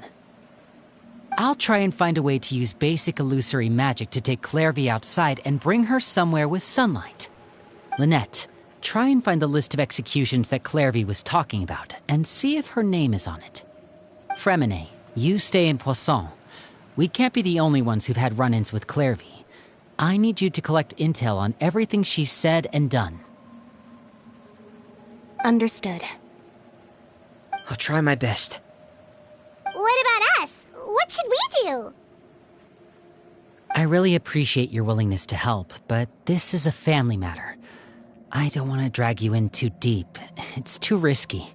I'll try and find a way to use basic illusory magic to take Clairvy outside and bring her somewhere with sunlight. Lynette, try and find the list of executions that Clairvy was talking about, and see if her name is on it. Fremine, you stay in Poisson. We can't be the only ones who've had run-ins with Clairvy. I need you to collect intel on everything she's said and done. Understood. I'll try my best. What about us? What should we do? I really appreciate your willingness to help, but this is a family matter. I don't want to drag you in too deep. It's too risky.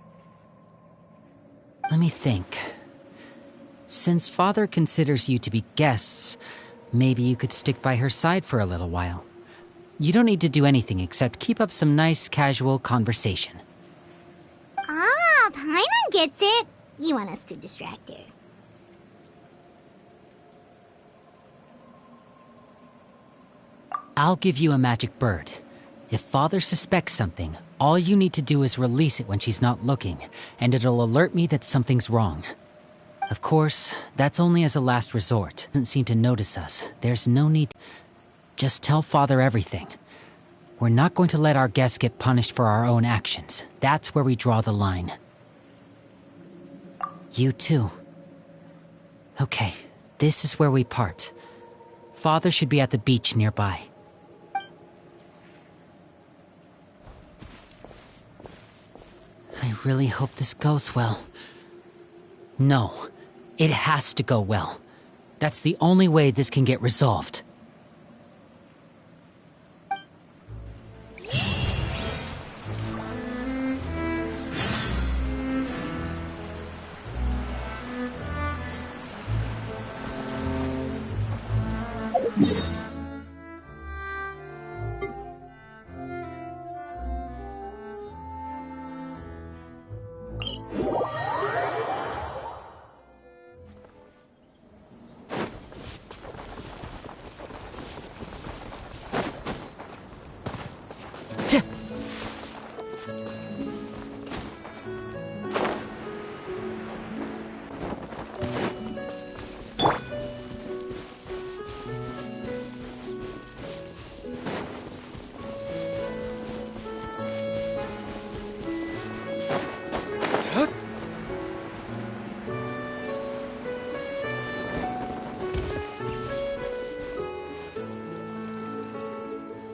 Let me think. Since Father considers you to be guests, maybe you could stick by her side for a little while. You don't need to do anything except keep up some nice, casual conversation. Ah, Paimon gets it. You want us to distract her. I'll give you a magic bird. If Father suspects something, all you need to do is release it when she's not looking, and it'll alert me that something's wrong. Of course, that's only as a last resort. Doesn't seem to notice us. There's no need. Just tell Father everything. We're not going to let our guests get punished for our own actions. That's where we draw the line. You too. Okay, this is where we part. Father should be at the beach nearby. I really hope this goes well. No, it has to go well. That's the only way this can get resolved.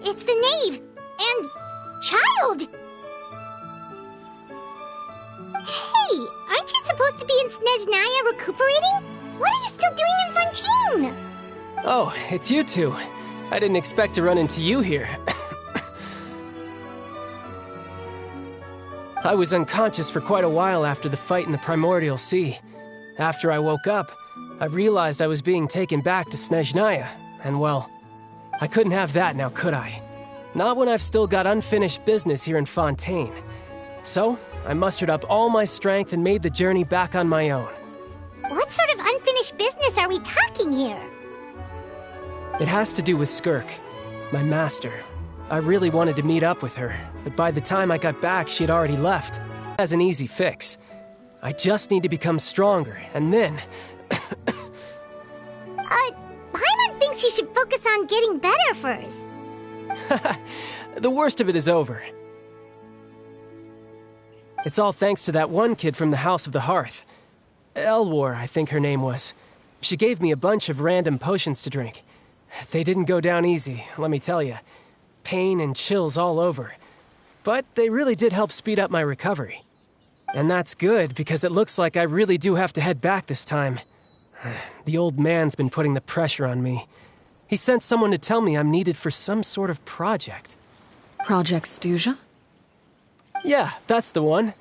It's the knave! And... child! Hey, aren't you supposed to be in Snezhnaya recuperating? What are you still doing in Fontaine? Oh, it's you two. I didn't expect to run into you here. I was unconscious for quite a while after the fight in the Primordial Sea. After I woke up, I realized I was being taken back to Snezhnaya, and well, I couldn't have that now, could I? Not when I've still got unfinished business here in Fontaine. So, I mustered up all my strength and made the journey back on my own. What sort of unfinished business are we talking here? It has to do with Skirk, my master. I really wanted to meet up with her, but by the time I got back, she had already left. As an easy fix. I just need to become stronger, and then... Paimon thinks you should focus on getting better first. The worst of it is over. It's all thanks to that one kid from the House of the Hearth. Elwar, I think her name was. She gave me a bunch of random potions to drink. They didn't go down easy, let me tell you. Pain and chills all over. But they really did help speed up my recovery. And that's good, because it looks like I really do have to head back this time. The old man's been putting the pressure on me. He sent someone to tell me I'm needed for some sort of project. Project Stuja? Yeah, that's the one.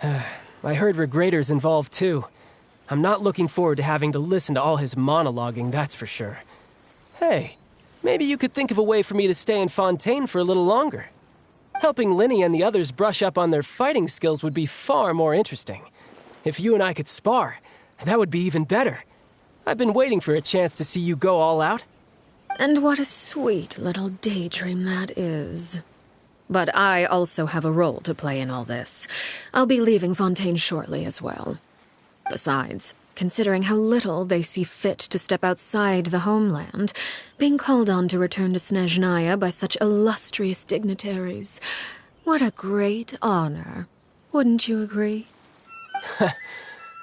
I heard Regrader's involved too. I'm not looking forward to having to listen to all his monologuing, that's for sure. Hey, maybe you could think of a way for me to stay in Fontaine for a little longer. Helping Linny and the others brush up on their fighting skills would be far more interesting. If you and I could spar, that would be even better. I've been waiting for a chance to see you go all out. And what a sweet little daydream that is. But I also have a role to play in all this. I'll be leaving Fontaine shortly as well. Besides, considering how little they see fit to step outside the homeland, being called on to return to Snezhnaya by such illustrious dignitaries, what a great honor. Wouldn't you agree?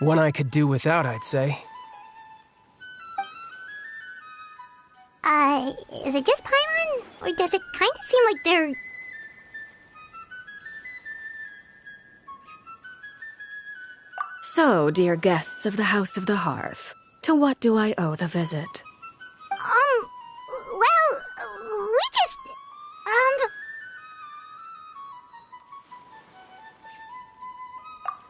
One I could do without, I'd say. Is it just Paimon? Or does it kind of seem like they're... So, dear guests of the House of the Hearth, to what do I owe the visit? Well, we just...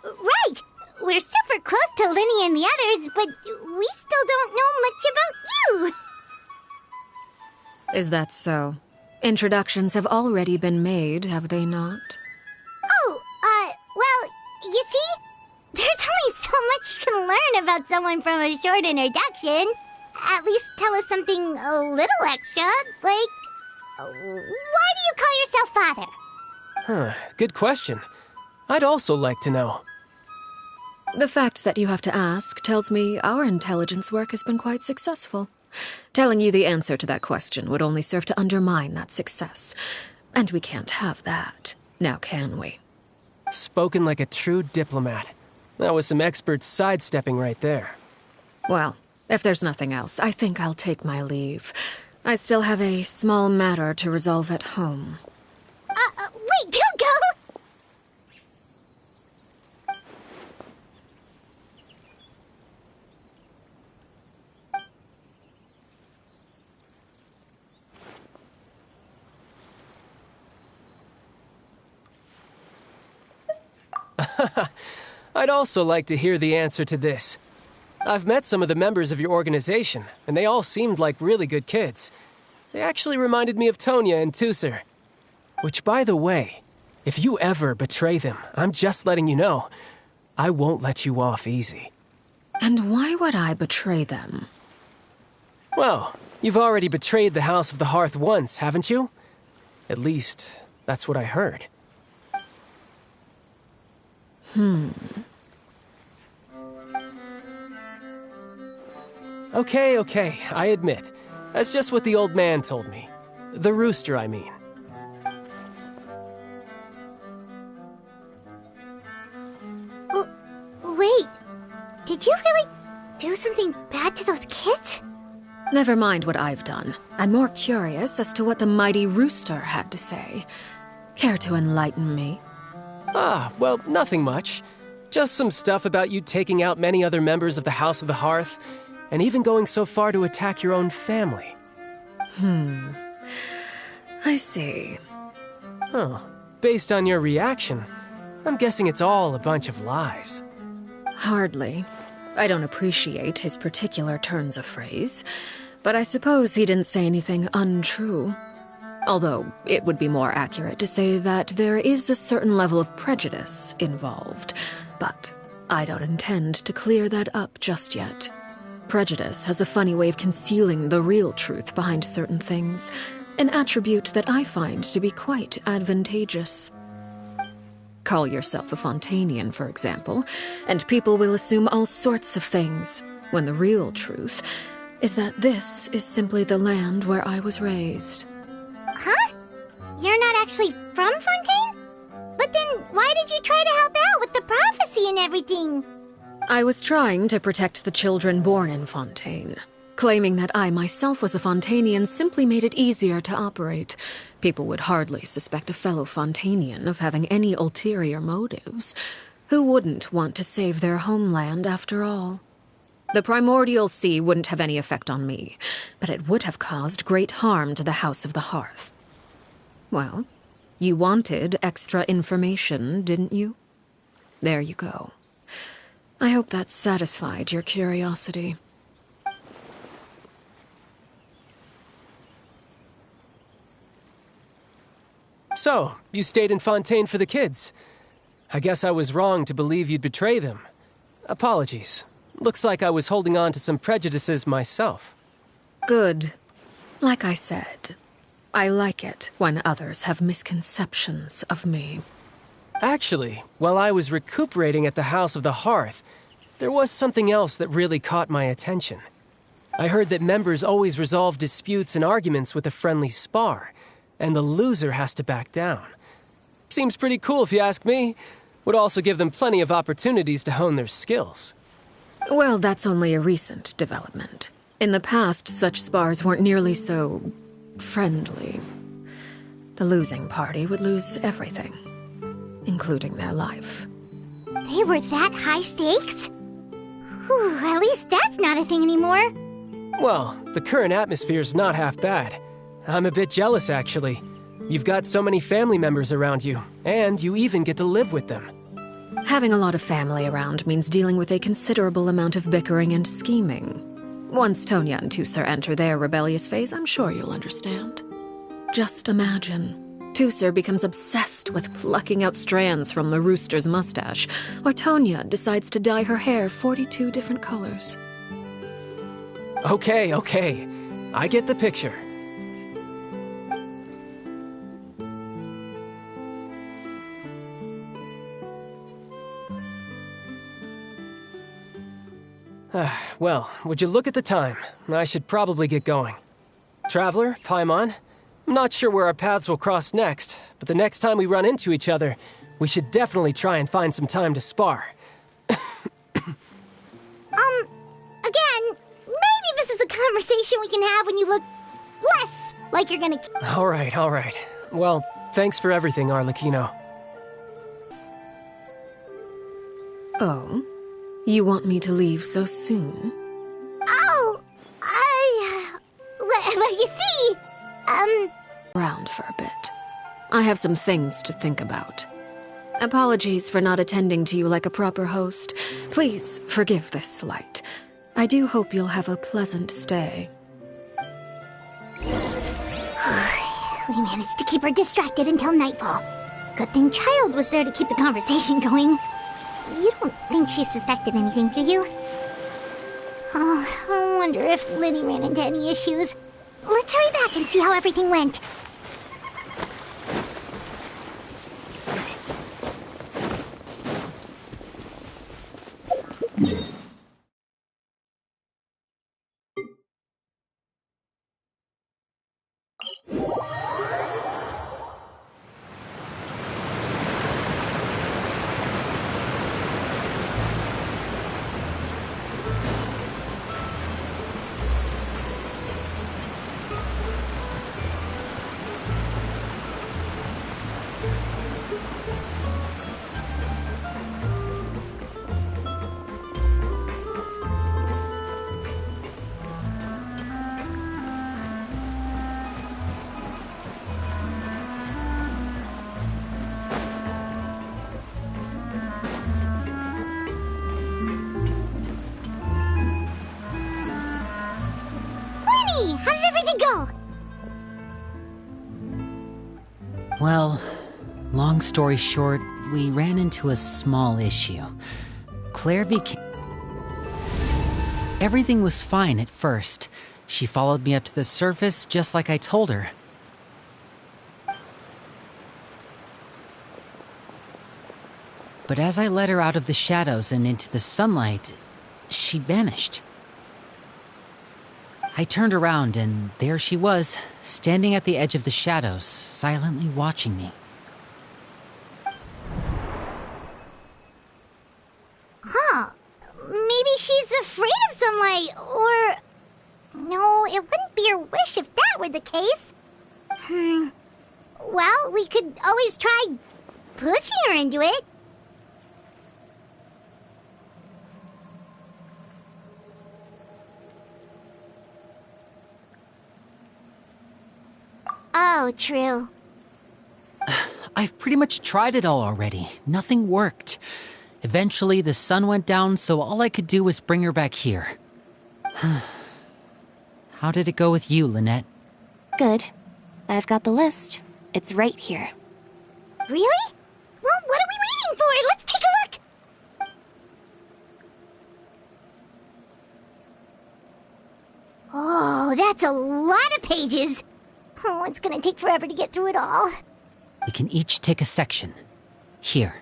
Right! We're super close to Linny and the others, but we still don't know much about you! Is that so? Introductions have already been made, have they not? Oh, well, you see? There's only so much you can learn about someone from a short introduction. At least tell us something a little extra, like... why do you call yourself father? Good question. I'd also like to know. The fact that you have to ask tells me our intelligence work has been quite successful. Telling you the answer to that question would only serve to undermine that success. And we can't have that, now can we? Spoken like a true diplomat. That was some expert sidestepping right there. Well, if there's nothing else, I think I'll take my leave. I still have a small matter to resolve at home. Wait, don't go! I'd also like to hear the answer to this. I've met some of the members of your organization, and they all seemed like really good kids. They actually reminded me of Tonya and Tusser. Which, by the way, if you ever betray them, I'm just letting you know, I won't let you off easy. And why would I betray them? Well, you've already betrayed the House of the Hearth once, haven't you? At least, that's what I heard. Okay, I admit. That's just what the old man told me. The rooster, I mean. Wait, did you really do something bad to those kids? Never mind what I've done. I'm more curious as to what the mighty rooster had to say. Care to enlighten me? Well, nothing much. Just some stuff about you taking out many other members of the House of the Hearth, and even going so far to attack your own family. I see. Based on your reaction, I'm guessing it's all a bunch of lies. Hardly. I don't appreciate his particular turns of phrase, but I suppose he didn't say anything untrue. Although, it would be more accurate to say that there is a certain level of prejudice involved, but I don't intend to clear that up just yet. Prejudice has a funny way of concealing the real truth behind certain things, an attribute that I find to be quite advantageous. Call yourself a Fontainian, for example, and people will assume all sorts of things, when the real truth is that this is simply the land where I was raised. Huh? You're not actually from Fontaine? But then why did you try to help out with the prophecy and everything? I was trying to protect the children born in Fontaine. Claiming that I myself was a Fontainian simply made it easier to operate. People would hardly suspect a fellow Fontainian of having any ulterior motives. Who wouldn't want to save their homeland after all? The primordial sea wouldn't have any effect on me, but it would have caused great harm to the House of the Hearth. Well, you wanted extra information, didn't you? There you go. I hope that satisfied your curiosity. So, you stayed in Fontaine for the kids. I guess I was wrong to believe you'd betray them. Apologies. Looks like I was holding on to some prejudices myself. Good. Like I said, I like it when others have misconceptions of me. Actually, while I was recuperating at the House of the Hearth, there was something else that really caught my attention. I heard that members always resolve disputes and arguments with a friendly spar, and the loser has to back down. Seems pretty cool if you ask me. Would also give them plenty of opportunities to hone their skills. Well, that's only a recent development. In the past, such spars weren't nearly so friendly. The losing party would lose everything, including their life. They were that high stakes? Whew, at least that's not a thing anymore. Well, the current atmosphere's not half bad. I'm a bit jealous, actually. You've got so many family members around you, and you even get to live with them. Having a lot of family around means dealing with a considerable amount of bickering and scheming. Once Tonya and Tusser enter their rebellious phase, I'm sure you'll understand. Just imagine. Tusser becomes obsessed with plucking out strands from the rooster's mustache, or Tonya decides to dye her hair 42 different colors. Okay. I get the picture. Well, would you look at the time? I should probably get going. Traveler, Paimon, I'm not sure where our paths will cross next, but the next time we run into each other, we should definitely try and find some time to spar. Again, maybe this is a conversation we can have when you look less like you're gonna... All right. Well, thanks for everything, Arlecchino. Oh? You want me to leave so soon? Oh! Well, you see, Around for a bit. I have some things to think about. Apologies for not attending to you like a proper host. Please forgive this slight. I do hope you'll have a pleasant stay. We managed to keep her distracted until nightfall. Good thing Child was there to keep the conversation going. You don't think she suspected anything, do you? Oh, I wonder if Liddy ran into any issues. Let's hurry back and see how everything went. How did everything go? Well, long story short, we ran into a small issue. Claire became... Everything was fine at first. She followed me up to the surface just like I told her. But as I led her out of the shadows and into the sunlight, she vanished. I turned around, and there she was, standing at the edge of the shadows, silently watching me. Huh. she's afraid of sunlight, or... No, it wouldn't be her wish if that were the case. Well, we could always try pushing her into it. Oh, true. I've pretty much tried it all already. Nothing worked. Eventually, the sun went down, so all I could do was bring her back here. How did it go with you, Lynette? Good. I've got the list. It's right here. Really? Well, what are we waiting for? Let's take a look! Oh, that's a lot of pages. Oh, it's gonna take forever to get through it all. We can each take a section. Here.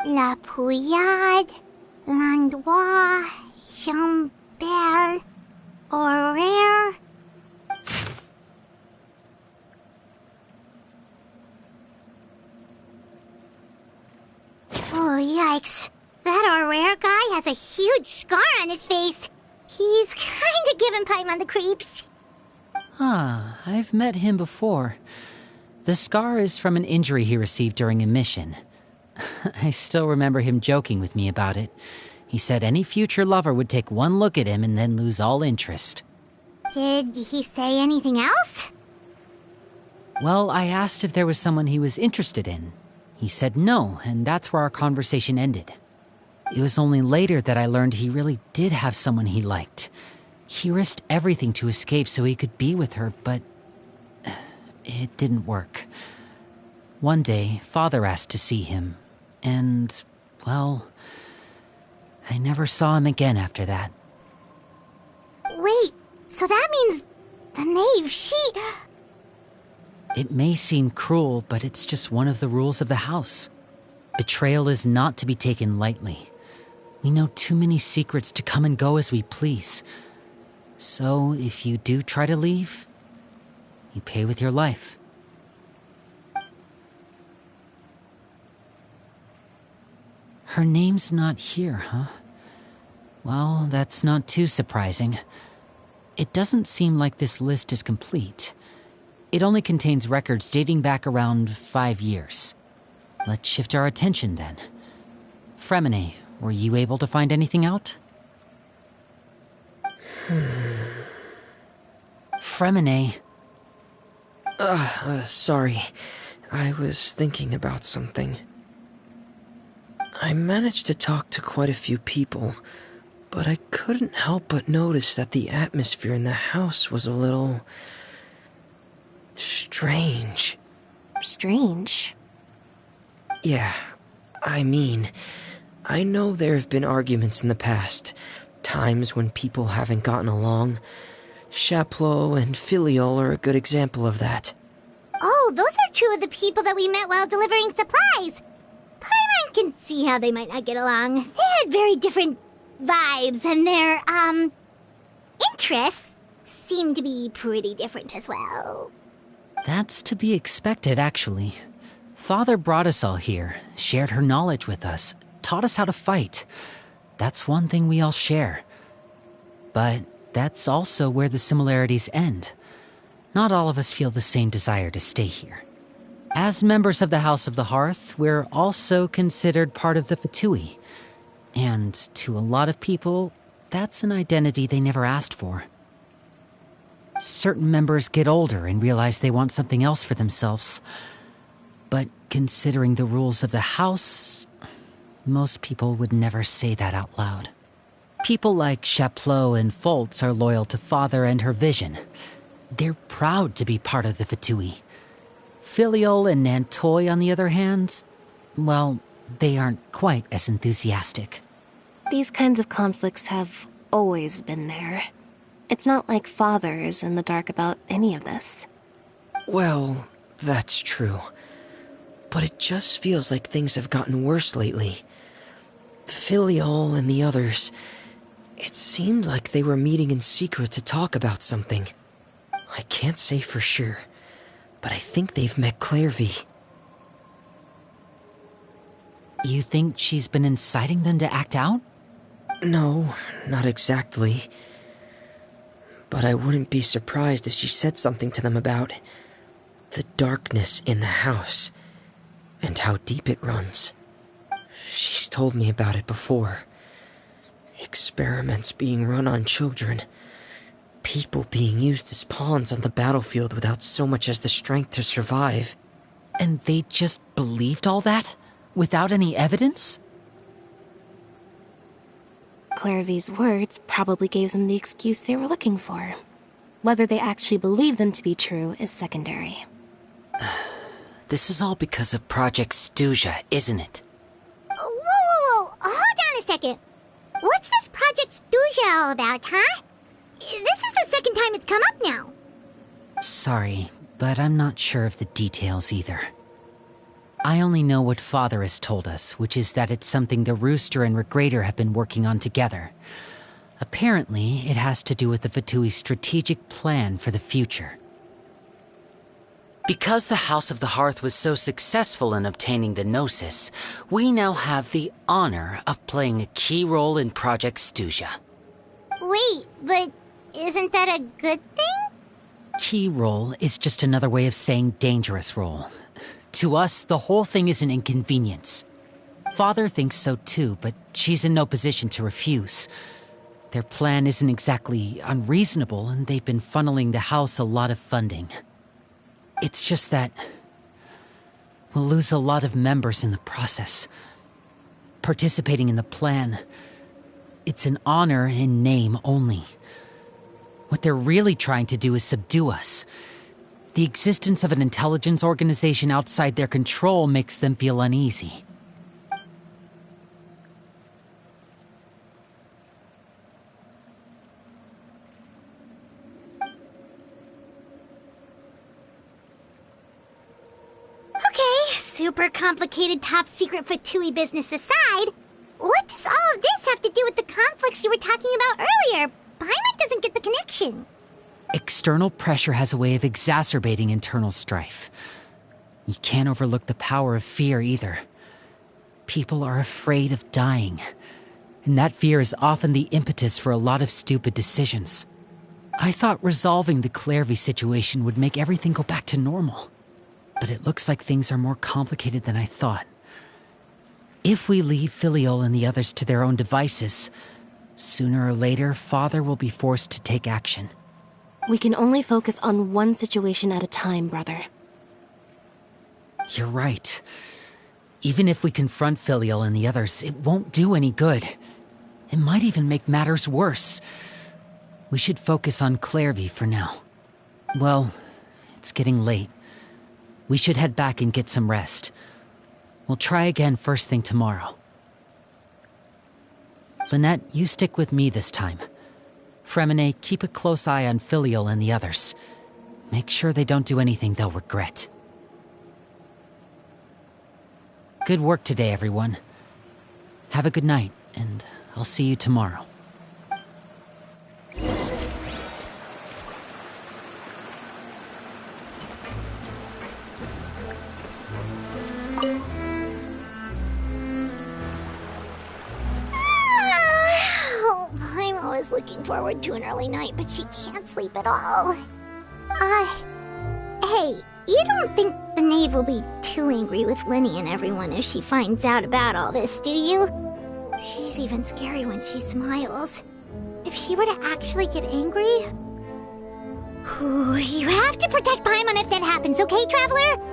La Pouillade, L'Endroit, Chambel, Horaire. Oh, yikes. That Horaire guy has a huge scar on his face. He's kinda giving Paimon the creeps. I've met him before. The scar is from an injury he received during a mission. I still remember him joking with me about it. He said any future lover would take one look at him and then lose all interest. Did he say anything else? Well, I asked if there was someone he was interested in. He said no, and that's where our conversation ended. It was only later that I learned he really did have someone he liked. He risked everything to escape so he could be with her, but it didn't work. One day, Father asked to see him, and, well, I never saw him again after that. Wait, so that means the knave, she... It may seem cruel, but it's just one of the rules of the house. Betrayal is not to be taken lightly. We know too many secrets to come and go as we please. So, if you do try to leave, you pay with your life. Her name's not here, huh? Well, that's not too surprising. It doesn't seem like this list is complete. It only contains records dating back around 5 years. Let's shift our attention then. Fremine, were you able to find anything out? Fremine. Sorry. I was thinking about something. I managed to talk to quite a few people, but I couldn't help but notice that the atmosphere in the house was a little... strange. Strange? Yeah, I mean, I know there have been arguments in the past, times when people haven't gotten along. Chaplot and Filiol are a good example of that. Oh, those are two of the people that we met while delivering supplies. Paimon can see how they might not get along. They had very different vibes, and their, interests seem to be pretty different as well. That's to be expected, actually. Father brought us all here, shared her knowledge with us, taught us how to fight. That's one thing we all share. But that's also where the similarities end. Not all of us feel the same desire to stay here. As members of the House of the Hearth, we're also considered part of the Fatui. And to a lot of people, that's an identity they never asked for. Certain members get older and realize they want something else for themselves. But considering the rules of the house, most people would never say that out loud. People like Chaplot and Foltz are loyal to Father and her vision. They're proud to be part of the Fatui. Filiol and Nantoy, on the other hand, well, they aren't quite as enthusiastic. These kinds of conflicts have always been there. It's not like Father is in the dark about any of this. Well, that's true. But it just feels like things have gotten worse lately. Filiol and the others, it seemed like they were meeting in secret to talk about something. I can't say for sure, but I think they've met Clairvy. You think she's been inciting them to act out? No, not exactly. But I wouldn't be surprised if she said something to them about the darkness in the house and how deep it runs. She's told me about it before. Experiments being run on children. People being used as pawns on the battlefield without so much as the strength to survive. And they just believed all that? Without any evidence? Clairvy's words probably gave them the excuse they were looking for. Whether they actually believe them to be true is secondary. This is all because of Project Stuja, isn't it? Whoa. Hold on a second. What's this Project Stuja all about, huh? This is the second time it's come up now. Sorry, but I'm not sure of the details either. I only know what Father has told us, which is that it's something the Rooster and Regrader have been working on together. Apparently, it has to do with the Fatui's strategic plan for the future. Because the House of the Hearth was so successful in obtaining the Gnosis, we now have the honor of playing a key role in Project Stuja. Wait, but isn't that a good thing? Key role is just another way of saying dangerous role. To us, the whole thing is an inconvenience. Father thinks so too, but she's in no position to refuse. Their plan isn't exactly unreasonable, and they've been funneling the house a lot of funding. It's just that we'll lose a lot of members in the process. Participating in the plan, it's an honor in name only. What they're really trying to do is subdue us. The existence of an intelligence organization outside their control makes them feel uneasy. Okay, super complicated top secret Fatui business aside, what does all of this have to do with the conflicts you were talking about earlier? Paimon doesn't get the connection. External pressure has a way of exacerbating internal strife. You can't overlook the power of fear either. People are afraid of dying, and that fear is often the impetus for a lot of stupid decisions. I thought resolving the Clairvy situation would make everything go back to normal, but it looks like things are more complicated than I thought. If we leave Filiol and the others to their own devices, sooner or later, Father will be forced to take action. We can only focus on one situation at a time, brother. You're right. Even if we confront Filiol and the others, it won't do any good. It might even make matters worse. We should focus on Clairvy for now. Well, it's getting late. We should head back and get some rest. We'll try again first thing tomorrow. Lynette, you stick with me this time. Fremine, keep a close eye on Filiol and the others. Make sure they don't do anything they'll regret. Good work today, everyone. Have a good night, and I'll see you tomorrow. Paimon was looking forward to an early night, but she can't sleep at all. Hey, you don't think the knave will be too angry with Linny and everyone if she finds out about all this, do you? She's even scary when she smiles. If she were to actually get angry... You have to protect Paimon if that happens, okay, Traveler?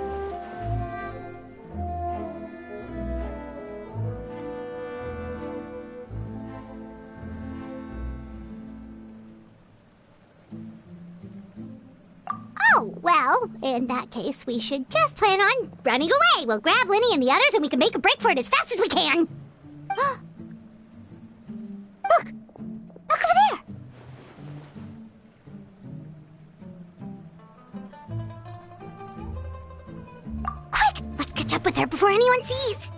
Oh, well, in that case, we should just plan on running away. We'll grab Linny and the others and we can make a break for it as fast as we can. Look! Look over there! Quick! Let's catch up with her before anyone sees!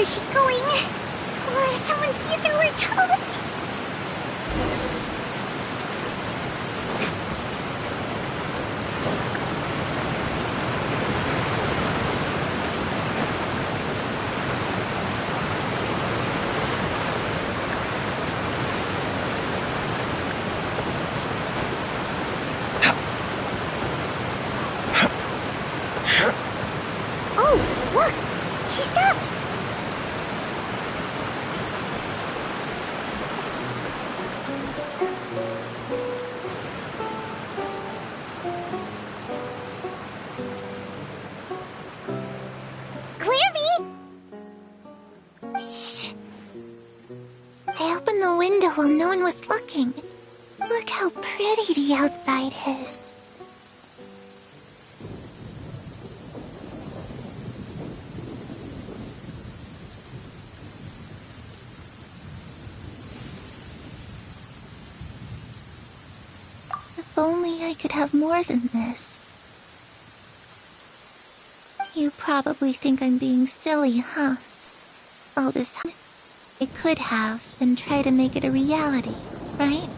is she going? Or if someone sees her, we're toast. Oh, look! She stopped! I opened the window while no one was looking. Look how pretty the outside is. If only I could have more than this. You probably think I'm being silly, huh? All this I could have, and try to make it a reality, right?